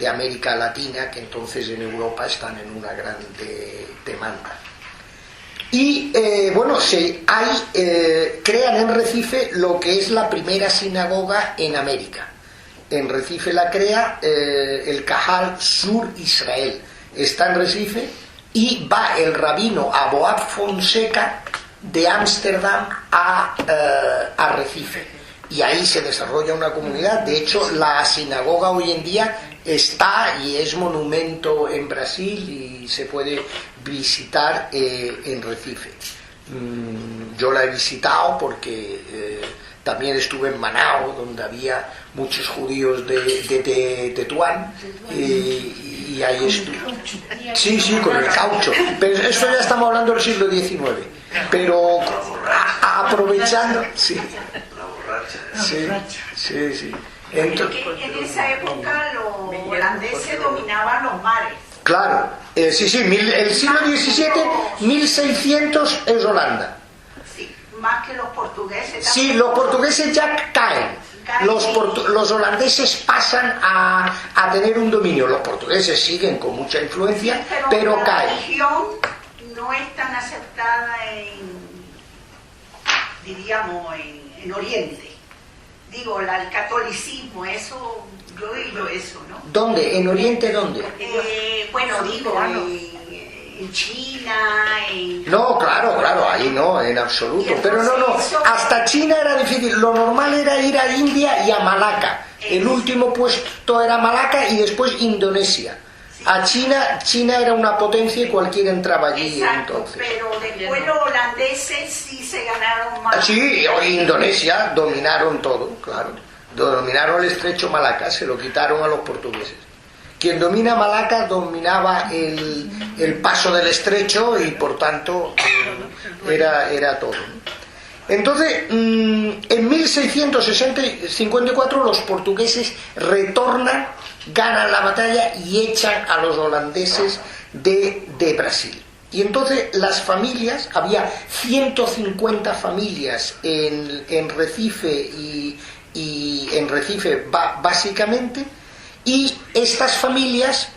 América Latina, que entonces en Europa están en una gran demanda. Y bueno, crean en Recife lo que es la primera sinagoga en América. En Recife la crea el Cajal Sur Israel. Está en Recife, y va el rabino Aboab Fonseca de Ámsterdam a Recife. Y ahí se desarrolla una comunidad. De hecho, la sinagoga hoy en día está y es monumento en Brasil y se puede visitar en Recife. Yo la he visitado porque también estuve en Manao, donde había muchos judíos de Tetuán, y ahí estuve. Sí, con el caucho. Pero eso ya estamos hablando del siglo XIX. Pero aprovechando... Sí. Entonces, en esa época los holandeses dominaban los mares. Claro, el siglo XVII, 1600 es Holanda. Sí, más que los portugueses. Sí, los portugueses ya caen. Los holandeses pasan a tener un dominio. Los portugueses siguen con mucha influencia, pero caen. La religión no es tan aceptada en Oriente. Digo, el catolicismo, eso, yo he oído eso, ¿no? ¿Dónde? ¿En Oriente dónde? Bueno, digo, en China, No, claro, ahí no, en absoluto. Pero no, hasta China era difícil. Lo normal era ir a India y a Malaca. El último puesto era Malaca y después Indonesia. A China era una potencia y cualquiera entraba allí. Exacto, entonces. pero después los holandeses sí se ganaron más. Sí, Indonesia dominaron todo, claro. Dominaron el estrecho Malaca, se lo quitaron a los portugueses. Quien domina Malaca dominaba el paso del estrecho y por tanto era todo. Entonces, en 1654 los portugueses retornan, ganan la batalla y echan a los holandeses de Brasil. Y entonces las familias, había 150 familias en Recife y en Recife básicamente, y estas familias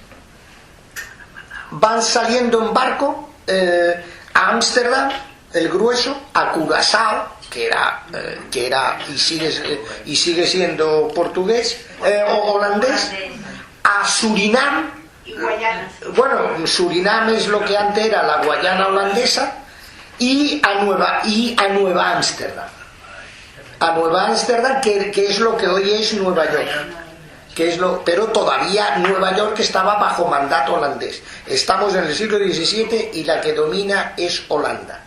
van saliendo en barco a Ámsterdam, el grueso, a Curazao, que era y sigue siendo portugués o holandés, a Surinam. Y Guayana. Bueno, Surinam es lo que antes era la Guayana holandesa, y a Nueva Ámsterdam. A Nueva Ámsterdam, que es lo que hoy es Nueva York. Pero todavía Nueva York estaba bajo mandato holandés. Estamos en el siglo XVII y la que domina es Holanda.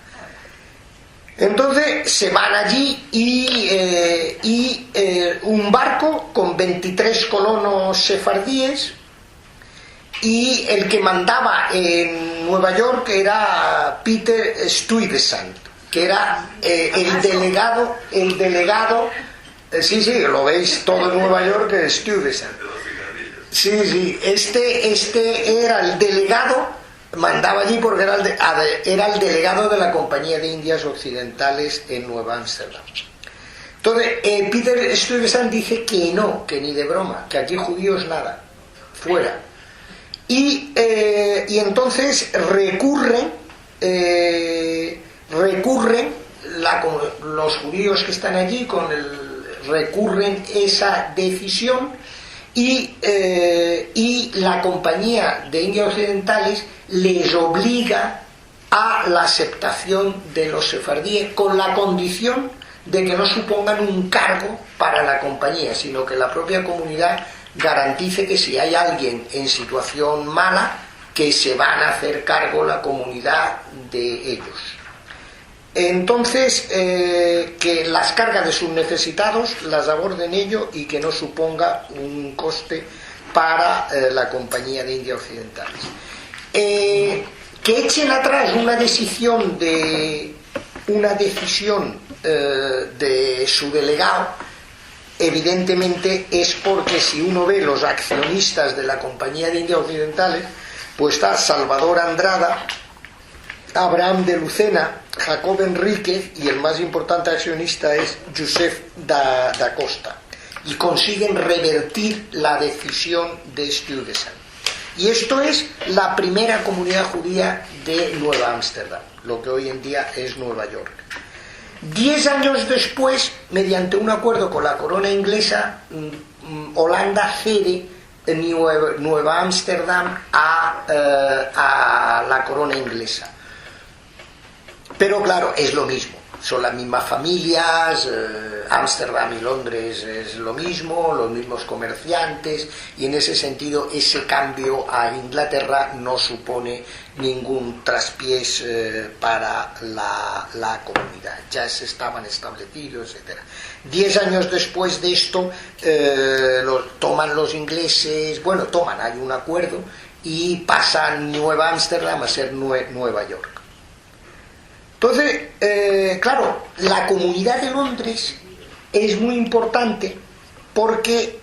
Entonces se van allí y un barco con 23 colonos sefardíes, y el que mandaba en Nueva York era Peter Stuyvesant, que era el delegado. Sí, lo veis todo en Nueva York, Stuyvesant. Sí, este era el delegado, mandaba allí porque era el delegado de la Compañía de Indias Occidentales en Nueva Ámsterdam. Entonces, Peter Stuyvesant dice que no, que ni de broma, que aquí judíos nada, fuera. Y entonces recurren los judíos que están allí recurren esa decisión, y la Compañía de Indias Occidentales les obliga a la aceptación de los sefardíes, con la condición de que no supongan un cargo para la compañía, sino que la propia comunidad garantice que si hay alguien en situación mala, que se van a hacer cargo la comunidad de ellos. Entonces, que las cargas de sus necesitados las aborden ellos y que no suponga un coste para la Compañía de Indias Occidentales. Que echen atrás una decisión de su delegado, evidentemente es porque si uno ve los accionistas de la Compañía de Indias Occidentales, pues está Salvador Andrada, Abraham de Lucena, Jacob Enríquez, y el más importante accionista es Joseph da Costa, y consiguen revertir la decisión de Stuyvesant. Y esto es la primera comunidad judía de Nueva Ámsterdam, lo que hoy en día es Nueva York. 10 años después, mediante un acuerdo con la corona inglesa, Holanda cede Nueva Ámsterdam a la corona inglesa. Pero claro, es lo mismo, son las mismas familias, Ámsterdam y Londres es lo mismo, los mismos comerciantes, y en ese sentido ese cambio a Inglaterra no supone ningún traspiés para la comunidad, ya se estaban establecidos, etc. 10 años después de esto toman los ingleses, hay un acuerdo y pasan Nueva Ámsterdam a ser Nueva York. Entonces, claro, la comunidad de Londres es muy importante porque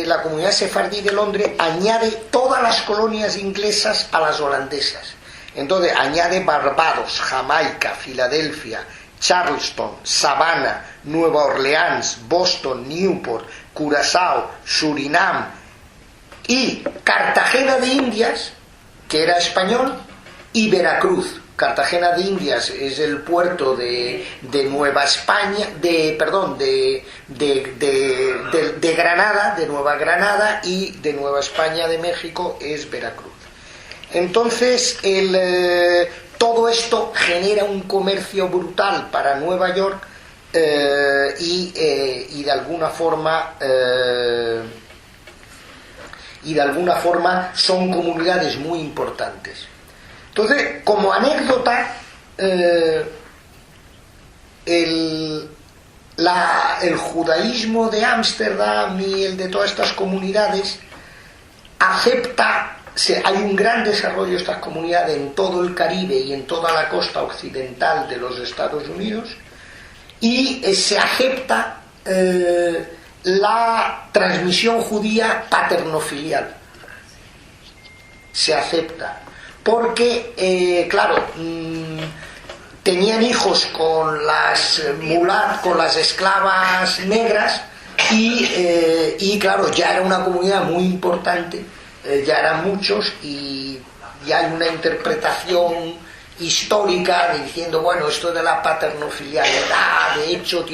la comunidad sefardí de Londres añade todas las colonias inglesas a las holandesas. Entonces añade Barbados, Jamaica, Filadelfia, Charleston, Savannah, Nueva Orleans, Boston, Newport, Curazao, Surinam y Cartagena de Indias, que era español, y Veracruz. Cartagena de Indias es el puerto de Nueva España, de Granada, de Nueva Granada, y de Nueva España de México es Veracruz. Entonces, todo esto genera un comercio brutal para Nueva York y de alguna forma son comunidades muy importantes. Entonces, como anécdota, el judaísmo de Ámsterdam y el de todas estas comunidades hay un gran desarrollo de estas comunidades en todo el Caribe y en toda la costa occidental de los Estados Unidos, y se acepta la transmisión judía paternofilial. Se acepta. porque, claro, tenían hijos con las con las esclavas negras y claro, ya era una comunidad muy importante, ya eran muchos y hay una interpretación histórica diciendo, bueno, esto de la paternofilialidad, de hecho,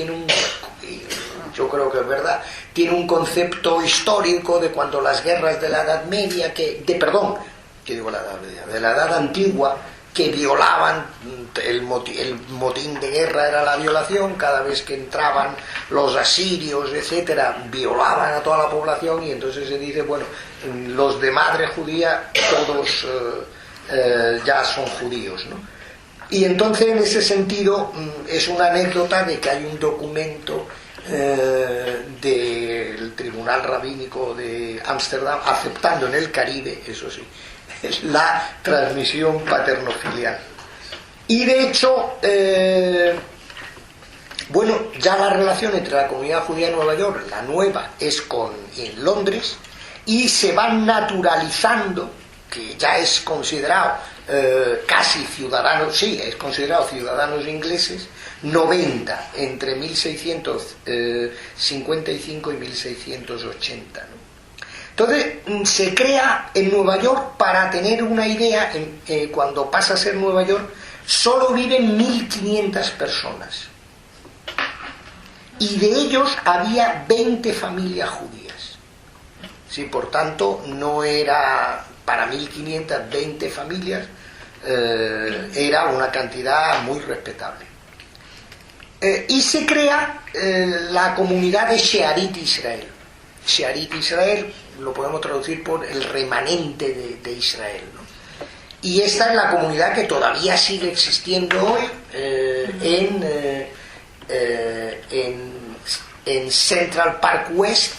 yo creo que es verdad, tiene un concepto histórico de cuando las guerras de la Edad Media, de la Edad Antigua, que violaban, el motín de guerra era la violación, cada vez que entraban los asirios, etcétera, violaban a toda la población, y entonces se dice, bueno, los de madre judía todos ya son judíos, ¿no? Y entonces, en ese sentido, es una anécdota de que hay un documento del Tribunal Rabínico de Ámsterdam aceptando en el Caribe, eso sí, la transmisión paternofilial. Y de hecho, bueno, ya la relación entre la comunidad judía de Nueva York, la nueva, es en Londres, y se van naturalizando, que ya es considerado casi ciudadanos, sí, es considerado ciudadanos ingleses, 90 entre 1655 y 1680, ¿no? Entonces se crea en Nueva York, para tener una idea, cuando pasa a ser Nueva York, solo viven 1500 personas, y de ellos había 20 familias judías. Sí, por tanto, no era para 1520 familias, era una cantidad muy respetable. Y se crea la comunidad de Shearit Israel. Shearit Israel lo podemos traducir por el remanente de Israel, ¿no? Y esta es la comunidad que todavía sigue existiendo hoy en Central Park West,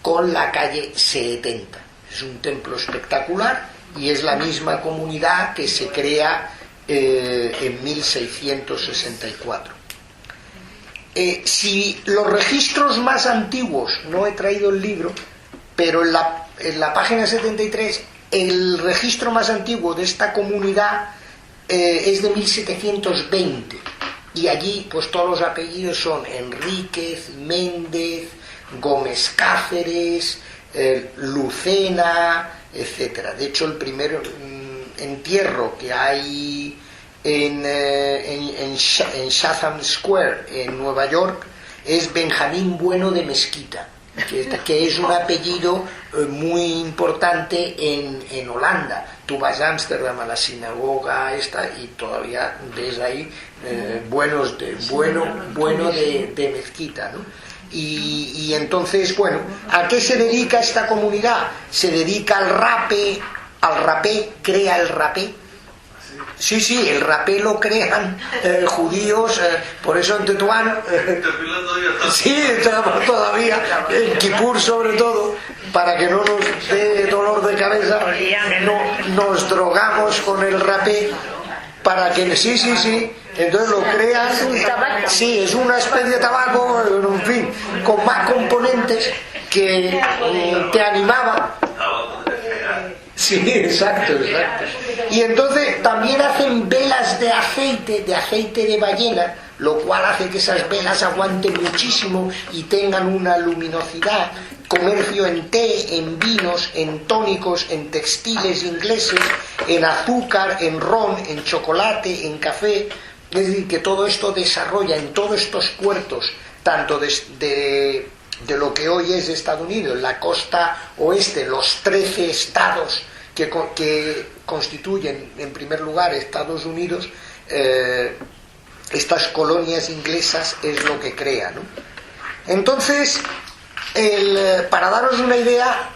con la calle 70. Es un templo espectacular y es la misma comunidad que se crea en 1664. Si los registros más antiguos, no he traído el libro, pero en la página 73, el registro más antiguo de esta comunidad es de 1720, y allí pues todos los apellidos son Enríquez, Méndez, Gómez Cáceres, Lucena, etcétera. De hecho, el primer entierro que hay en Chatham Square, en Nueva York, es Benjamín Bueno de Mezquita, que es un apellido muy importante en Holanda. Tú vas a Ámsterdam, a la sinagoga esta, y todavía ves ahí bueno de Mezquita, ¿no? Y entonces, bueno, ¿a qué se dedica esta comunidad? Se dedica al rapé, crea el rapé. Sí, el rapé lo crean judíos, por eso en Tetuán, sí, estamos todavía, en Kipur sobre todo, para que no nos dé dolor de cabeza, nos drogamos con el rapé, para que, sí, entonces lo crean, sí, es una especie de tabaco, en fin, con más componentes que te animaba. Sí, exacto. Y entonces también hacen velas de aceite de ballena, lo cual hace que esas velas aguanten muchísimo y tengan una luminosidad. Comercio en té, en vinos, en tónicos, en textiles ingleses, en azúcar, en ron, en chocolate, en café. Es decir, que todo esto desarrolla en todos estos puertos, tanto de lo que hoy es Estados Unidos, la costa oeste, los 13 estados que constituyen, en primer lugar, Estados Unidos, estas colonias inglesas es lo que crea, ¿no? Entonces, para daros una idea,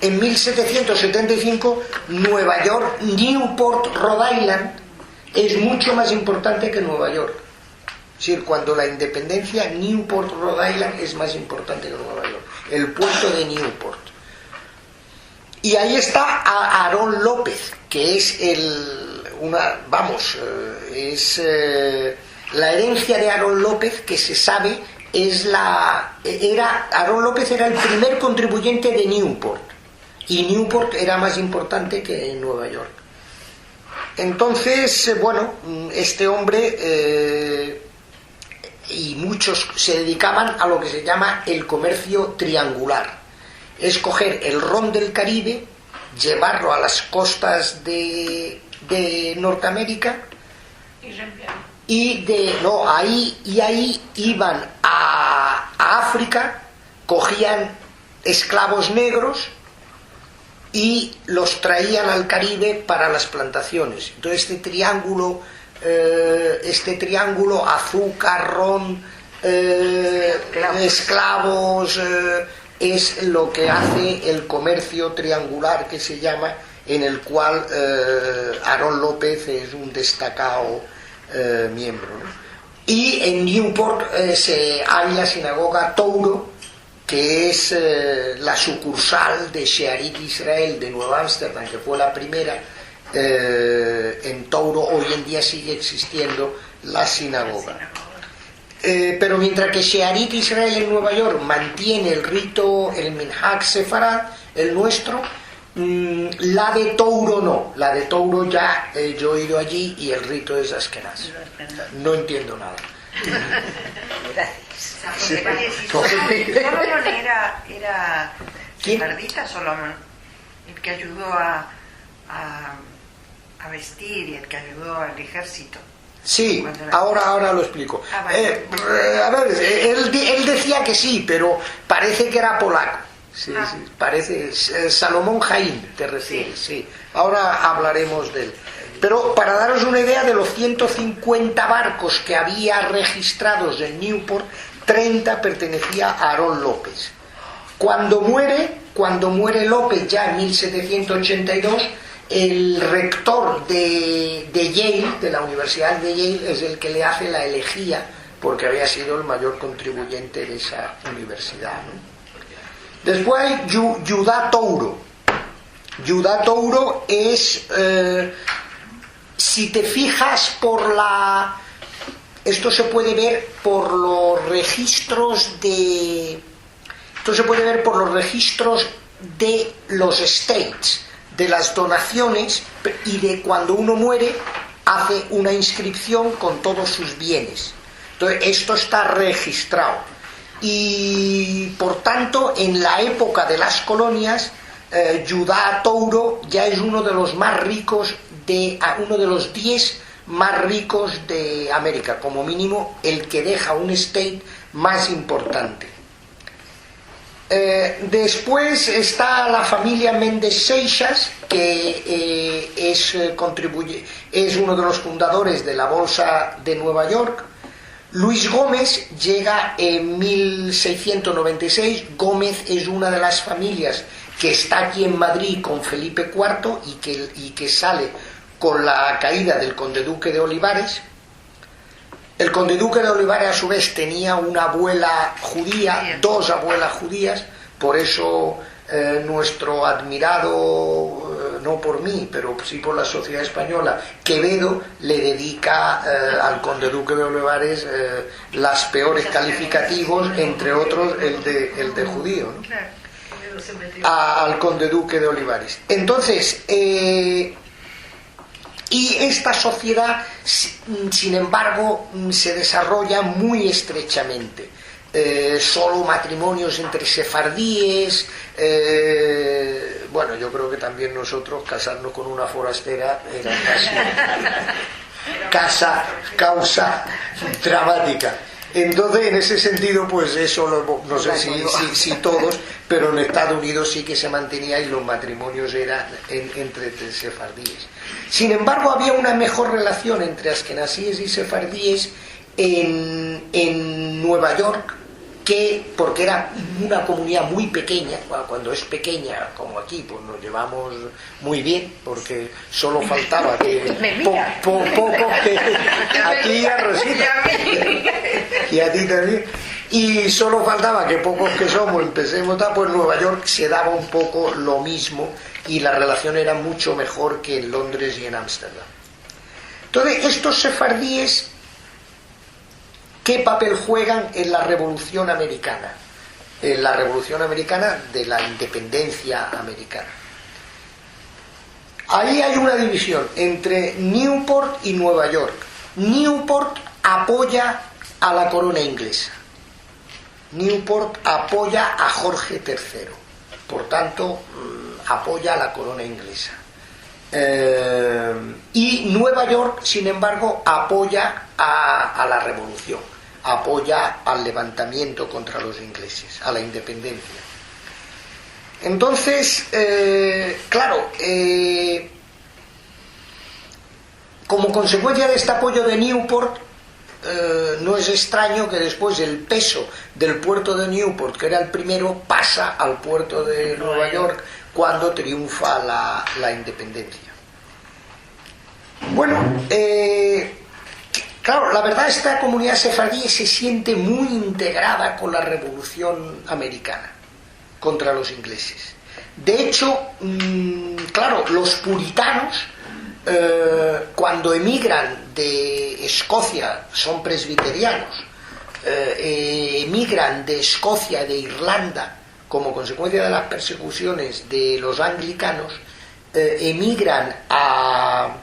en 1775, Nueva York, Newport, Rhode Island, es mucho más importante que Nueva York. Es decir, cuando la independencia, Newport, Rhode Island es más importante que Nueva York, el puerto de Newport. Y ahí está Aarón López, que es la herencia de Aarón López, que se sabe Aarón López era el primer contribuyente de Newport, y Newport era más importante que Nueva York. Entonces, bueno, este hombre y muchos se dedicaban a lo que se llama el comercio triangular. Es coger el ron del Caribe, llevarlo a las costas de Norteamérica ahí iban a África, cogían esclavos negros y los traían al Caribe para las plantaciones. Entonces este triángulo azúcar, ron, esclavos, es lo que hace el comercio triangular, que se llama, en el cual Aarón López es un destacado miembro, ¿no? Y en Newport hay la sinagoga Touro, que es la sucursal de Shearit Israel de Nueva Ámsterdam, que fue la primera. En Touro hoy en día sigue existiendo la sinagoga. Pero mientras que Shearit Israel en Nueva York mantiene el rito, el Minhag Sefarad, el nuestro, la de Touro no. La de Touro ya yo he ido allí y el rito es Ashkenaz. No entiendo nada. Sí. Solomon era sefardita, Solomon, el que ayudó a vestir y el que ayudó al ejército. Sí, ahora lo explico. A ver, él decía que sí, pero parece que era polaco. Sí, parece. Salomón Jaim, te refieres, sí. Ahora hablaremos de él. Pero para daros una idea de los 150 barcos que había registrados en Newport, 30 pertenecía a Aarón López. Cuando muere López ya en 1782, el rector de Yale, de la Universidad de Yale, es el que le hace la elegía, porque había sido el mayor contribuyente de esa universidad, ¿no? Después Judá Touro. Judá Touro es, si te fijas esto se puede ver por los registros de los estates, de las donaciones, y de cuando uno muere hace una inscripción con todos sus bienes. Entonces esto está registrado y por tanto en la época de las colonias Judá Touro ya es uno de los más ricos, uno de los 10 más ricos de América, como mínimo el que deja un estate más importante. Después está la familia Méndez Seixas, que es uno de los fundadores de la Bolsa de Nueva York. Luis Gómez llega en 1696. Gómez es una de las familias que está aquí en Madrid con Felipe IV y que sale con la caída del conde-duque de Olivares. El conde-duque de Olivares a su vez tenía una abuela judía, 2 abuelas judías, por eso nuestro admirado, no por mí, pero sí por la sociedad española, Quevedo, le dedica al conde-duque de Olivares las peores calificativos, entre otros el de judío, ¿no? Al conde-duque de Olivares. Entonces, y esta sociedad, sin embargo, se desarrolla muy estrechamente. Solo matrimonios entre sefardíes. Bueno, yo creo que también nosotros casarnos con una forastera era causa dramática. Entonces, en ese sentido, pues eso, no sé si todos, pero en Estados Unidos sí que se mantenía y los matrimonios eran entre sefardíes. Sin embargo, había una mejor relación entre askenazíes y sefardíes en Nueva York, porque era una comunidad muy pequeña. Cuando es pequeña, como aquí, pues nos llevamos muy bien, porque solo faltaba que poco que aquí a Rosita y a ti también, y solo faltaba que pocos que somos empecemos pues Nueva York se daba un poco lo mismo y la relación era mucho mejor que en Londres y en Ámsterdam. Entonces, estos sefardíes, ¿qué papel juegan en la Revolución Americana? En la Revolución Americana de la independencia americana. ahí hay una división entre Newport y Nueva York. Newport apoya a la corona inglesa. Newport apoya a Jorge III, por tanto apoya a la corona inglesa. Y Nueva York, sin embargo, apoya a la revolución, apoya al levantamiento contra los ingleses, a la independencia. Entonces, claro, como consecuencia de este apoyo de Newport, no es extraño que después el peso del puerto de Newport, que era el primero, pasa al puerto de Nueva York cuando triunfa la independencia. Bueno, claro, la verdad, esta comunidad sefardí se siente muy integrada con la revolución americana contra los ingleses. De hecho, claro, los puritanos, cuando emigran de Escocia, son presbiterianos, emigran de Escocia, de Irlanda, como consecuencia de las persecuciones de los anglicanos, emigran a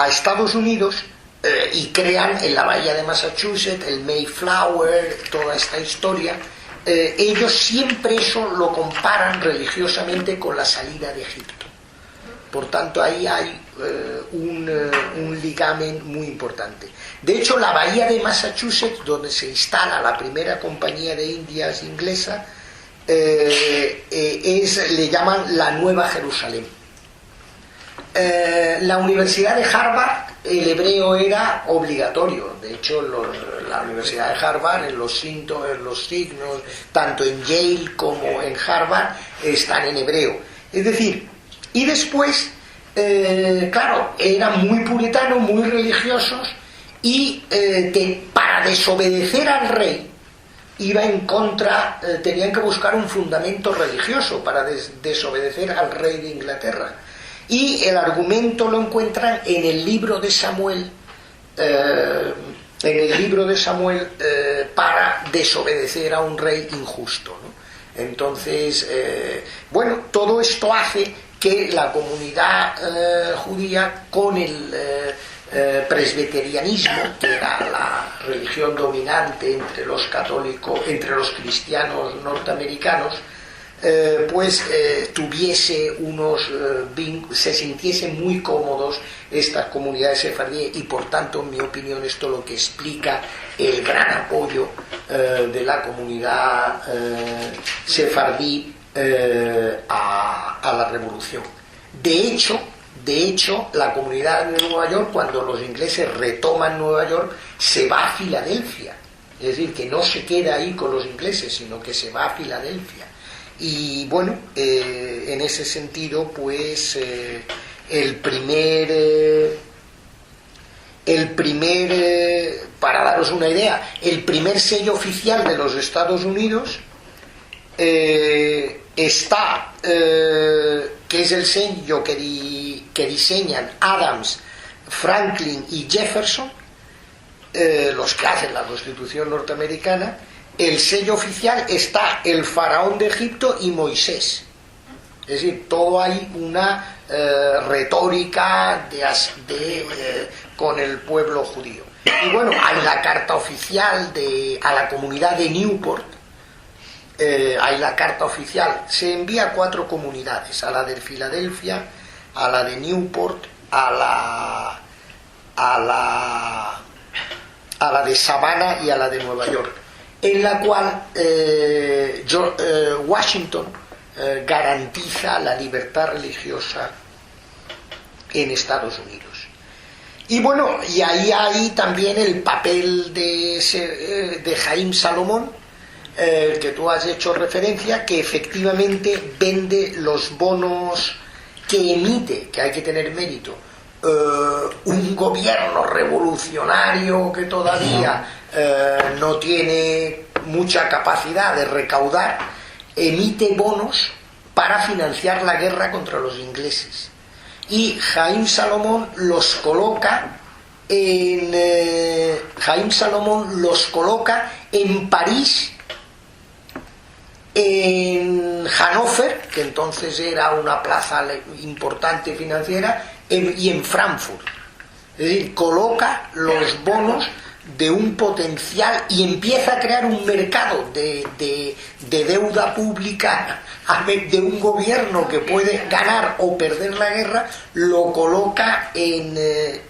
Estados Unidos y crean en la bahía de Massachusetts el Mayflower, toda esta historia. Ellos siempre eso lo comparan religiosamente con la salida de Egipto. Por tanto, ahí hay un ligamen muy importante. De hecho, la bahía de Massachusetts, donde se instala la primera compañía de Indias inglesa, le llaman la Nueva Jerusalén. La Universidad de Harvard, el hebreo era obligatorio. De hecho, la Universidad de Harvard, en los signos, tanto en Yale como en Harvard, están en hebreo. Es decir, y después, claro, eran muy puritanos, muy religiosos, y para desobedecer al rey, iba en contra, tenían que buscar un fundamento religioso para desobedecer al rey de Inglaterra. Y el argumento lo encuentran en el libro de Samuel, para desobedecer a un rey injusto, ¿no? Entonces, bueno, todo esto hace que la comunidad judía, con el presbiterianismo, que era la religión dominante entre los católicos, entre los cristianos norteamericanos, tuviese se sintiesen muy cómodos estas comunidades sefardíes, y por tanto, en mi opinión, esto es lo que explica el gran apoyo de la comunidad sefardí a la revolución. De hecho, la comunidad de Nueva York, cuando los ingleses retoman Nueva York, se va a Filadelfia. Es decir, que no se queda ahí con los ingleses, sino que se va a Filadelfia. Y bueno, en ese sentido, pues para daros una idea, el primer sello oficial de los Estados Unidos está, que es el sello que diseñan Adams, Franklin y Jefferson, los que hacen la Constitución norteamericana. El sello oficial está el faraón de Egipto y Moisés. Es decir, todo hay una retórica con el pueblo judío. Y bueno, hay la carta oficial a la comunidad de Newport. Hay la carta oficial. Se envía a 4 comunidades: a la de Filadelfia, a la de Newport, a la de Savannah y a la de Nueva York, en la cual Washington garantiza la libertad religiosa en Estados Unidos. Y bueno, y ahí hay también el papel de Haim Salomón, que tú has hecho referencia, que efectivamente vende los bonos que emite, que hay que tener mérito, un gobierno revolucionario que todavía no tiene mucha capacidad de recaudar, emite bonos para financiar la guerra contra los ingleses. Y Haim Salomón los coloca en París, en Hannover, que entonces era una plaza importante financiera, y en Frankfurt. Es decir, coloca los bonos de un potencial y empieza a crear un mercado de deuda pública de un gobierno que puede ganar o perder la guerra, lo coloca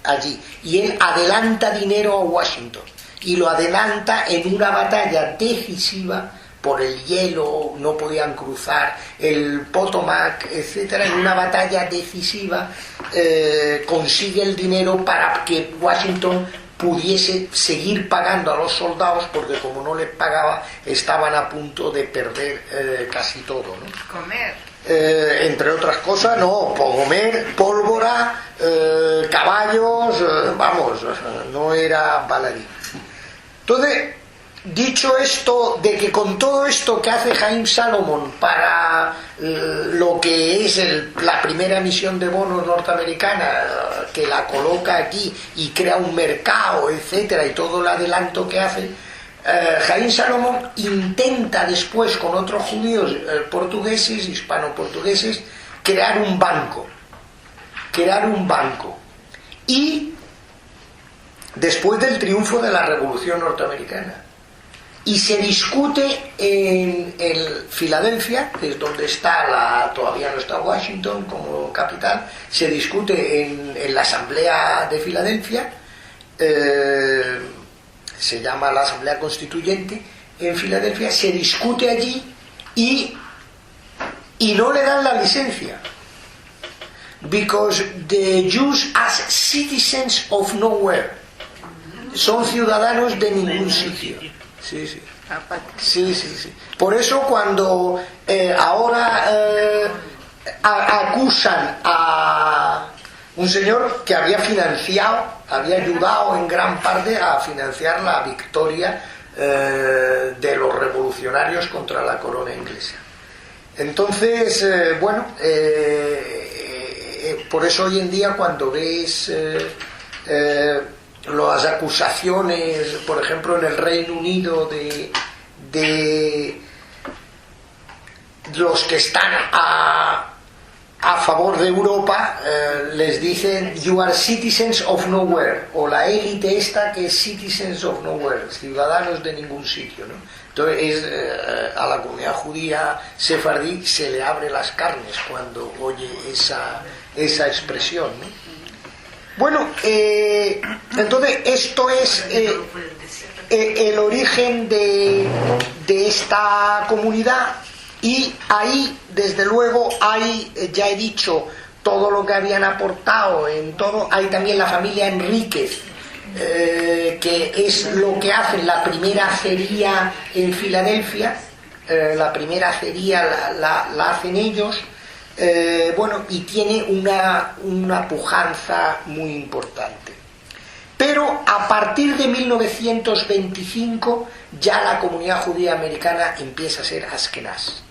allí. Y él adelanta dinero a Washington y lo adelanta en una batalla decisiva. Por el hielo no podían cruzar el Potomac, etcétera. En una batalla decisiva consigue el dinero para que Washington pudiese seguir pagando a los soldados, porque como no les pagaba estaban a punto de perder casi todo, ¿no? Comer. Entre otras cosas, no, comer, pólvora, caballos, vamos, no era baladí. Entonces, dicho esto, de que con todo esto que hace Haym Salomon para lo que es la primera emisión de bonos norteamericana, que la coloca aquí y crea un mercado, etcétera, y todo el adelanto que hace, Haym Salomon intenta después con otros judíos portugueses, hispano-portugueses, crear un banco. Y después del triunfo de la Revolución Norteamericana. Y se discute en Filadelfia, que es donde todavía no está Washington como capital, se discute en la Asamblea de Filadelfia, se llama la Asamblea Constituyente, en Filadelfia, se discute allí y no le dan la licencia. Because the Jews as citizens of nowhere. Son ciudadanos de ningún sitio. Sí. Por eso cuando ahora acusan a un señor que había ayudado en gran parte a financiar la victoria de los revolucionarios contra la corona inglesa. Entonces, por eso hoy en día cuando ves las acusaciones, por ejemplo en el Reino Unido, de los que están a favor de Europa, les dicen you are citizens of nowhere, o la élite esta que es citizens of nowhere, ciudadanos de ningún sitio, ¿no? Entonces a la comunidad judía sefardí se le abre las carnes cuando oye esa expresión, ¿no? Bueno, entonces esto es el origen de esta comunidad, y ahí desde luego hay, ya he dicho, todo lo que habían aportado en todo. Hay también la familia Enríquez, que es lo que hacen la primera acería en Filadelfia. La primera acería la hacen ellos. Y tiene una pujanza muy importante. Pero a partir de 1925 ya la comunidad judía americana empieza a ser askenaz.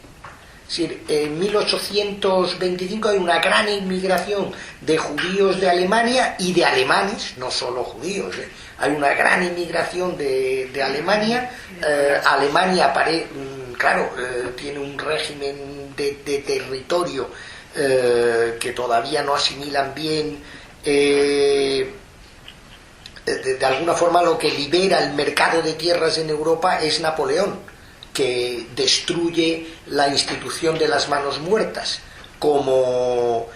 Es decir, en 1825 hay una gran inmigración de judíos de Alemania y de alemanes, no solo judíos, hay una gran inmigración de Alemania. Alemania tiene un régimen de territorio que todavía no asimilan bien. De alguna forma lo que libera el mercado de tierras en Europa es Napoleón, que destruye la institución de las manos muertas, como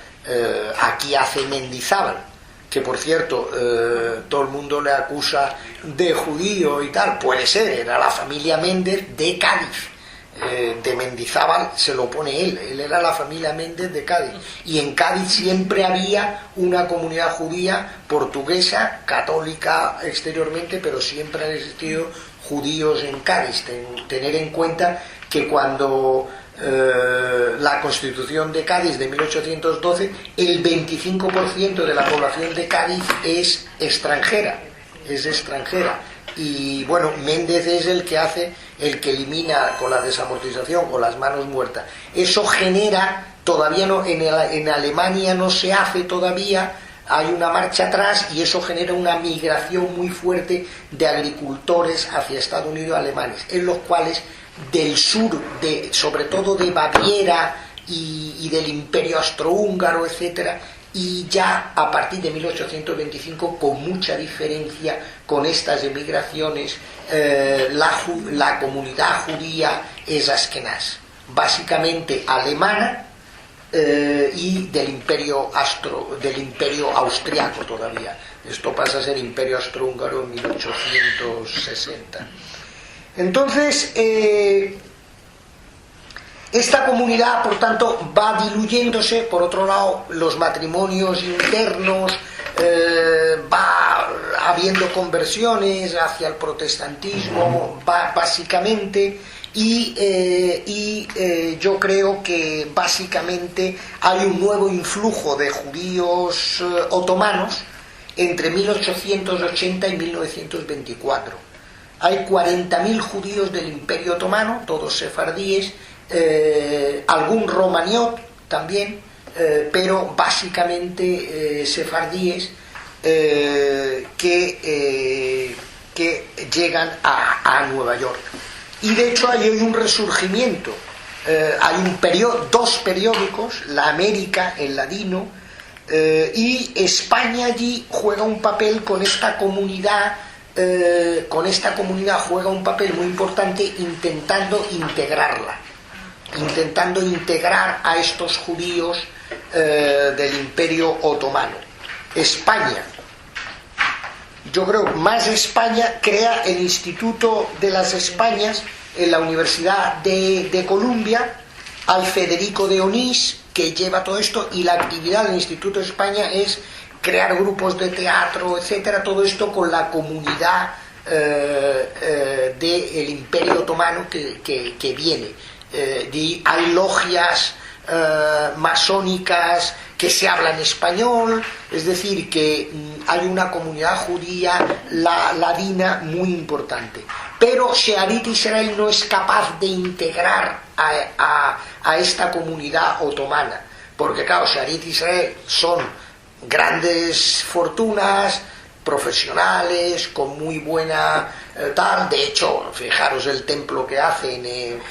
aquí hace Mendizábal, que por cierto todo el mundo le acusa de judío y tal. Puede ser, era la familia Méndez de Cádiz. De Mendizábal se lo pone él era la familia Méndez de Cádiz, y en Cádiz siempre había una comunidad judía portuguesa, católica exteriormente, pero siempre han existido judíos en Cádiz. Tener en cuenta que cuando la Constitución de Cádiz de 1812, el 25% de la población de Cádiz es extranjera. Y Méndez es el que elimina con la desamortización, con las manos muertas. Eso genera, todavía no, en Alemania no se hace todavía, hay una marcha atrás, y eso genera una migración muy fuerte de agricultores hacia Estados Unidos alemanes, en los cuales del sur, sobre todo de Baviera y del Imperio Austrohúngaro, etcétera, y ya a partir de 1825, con mucha diferencia con estas emigraciones, la comunidad judía es askenaz, básicamente alemana, y del imperio austriaco todavía. Esto pasa a ser Imperio Austrohúngaro en 1860. Entonces, esta comunidad, por tanto, va diluyéndose. Por otro lado, los matrimonios internos, va habiendo conversiones hacia el protestantismo, básicamente, y yo creo que básicamente hay un nuevo influjo de judíos otomanos entre 1880 y 1924. Hay 40.000 judíos del Imperio Otomano, todos sefardíes, algún romaniot también, pero básicamente sefardíes que llegan a Nueva York. Y de hecho hay hoy un resurgimiento. Hay dos periódicos, La América, el Ladino, y España allí juega un papel con esta comunidad. Juega un papel muy importante intentando integrar a estos judíos del Imperio Otomano. España, yo creo más España, crea el Instituto de las Españas en la Universidad de Columbia, al Federico de Onís, que lleva todo esto, y la actividad del Instituto de España es crear grupos de teatro, etcétera, todo esto con la comunidad del Imperio Otomano que viene. Hay logias masónicas que se hablan español, es decir, que hay una comunidad judía ladina muy importante. Pero Shearit Israel no es capaz de integrar a esta comunidad otomana, porque claro, Shearit Israel son grandes fortunas, profesionales, con muy buena tal. De hecho, fijaros el templo que hacen en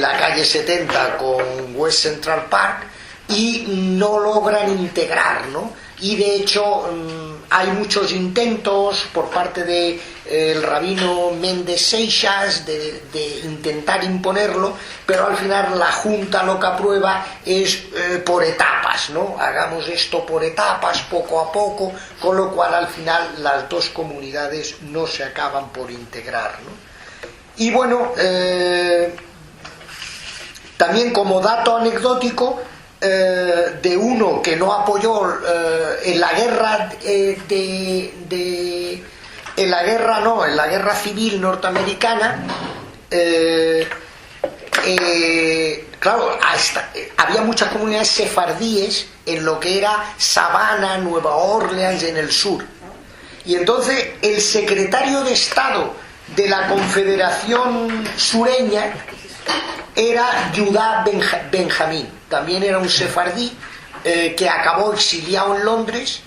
la calle 70 con West Central Park, y no logran integrar, ¿no? Y de hecho hay muchos intentos por parte del rabino Méndez Seixas de intentar imponerlo, pero al final la Junta lo que aprueba es por etapas, ¿no? Hagamos esto por etapas, poco a poco, con lo cual al final las dos comunidades no se acaban por integrar, ¿no? Y bueno, también como dato anecdótico, de uno que no apoyó en la guerra en la guerra civil norteamericana, claro, había muchas comunidades sefardíes en lo que era Savannah, Nueva Orleans, en el sur, y entonces el secretario de Estado de la Confederación Sureña era Judá Benjamín, también era un sefardí que acabó exiliado en Londres,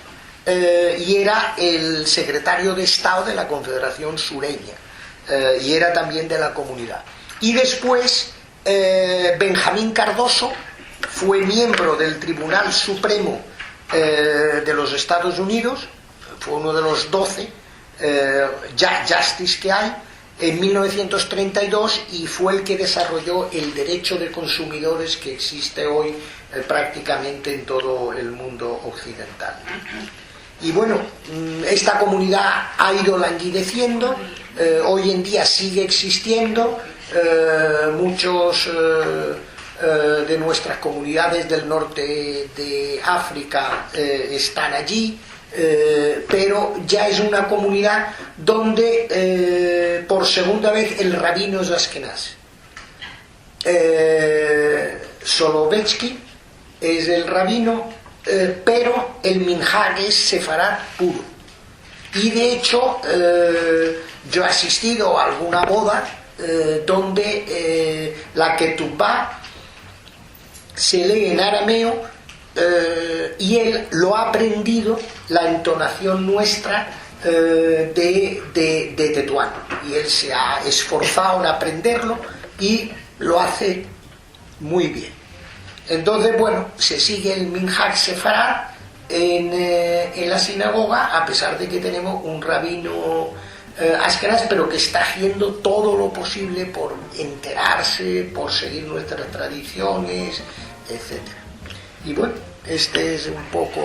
y era el secretario de Estado de la Confederación Sureña, y era también de la comunidad. Y después Benjamín Cardoso fue miembro del Tribunal Supremo de los Estados Unidos, fue uno de los 12 justice que hay en 1932, y fue el que desarrolló el derecho de consumidores que existe hoy prácticamente en todo el mundo occidental. Y bueno, esta comunidad ha ido languideciendo, hoy en día sigue existiendo, muchos de nuestras comunidades del norte de África están allí, pero ya es una comunidad donde por segunda vez el rabino es askenaz. Soloveitsky es el rabino, pero el minhag es sefarad puro. Y de hecho yo he asistido a alguna boda donde la ketubá se lee en arameo, y él lo ha aprendido, la entonación nuestra, de Tetuán, y él se ha esforzado en aprenderlo y lo hace muy bien. Entonces, bueno, se sigue el Minhag Sefarad en la sinagoga, a pesar de que tenemos un rabino Ashkenaz, pero que está haciendo todo lo posible por enterarse, por seguir nuestras tradiciones, etc. Y bueno, este es un poco...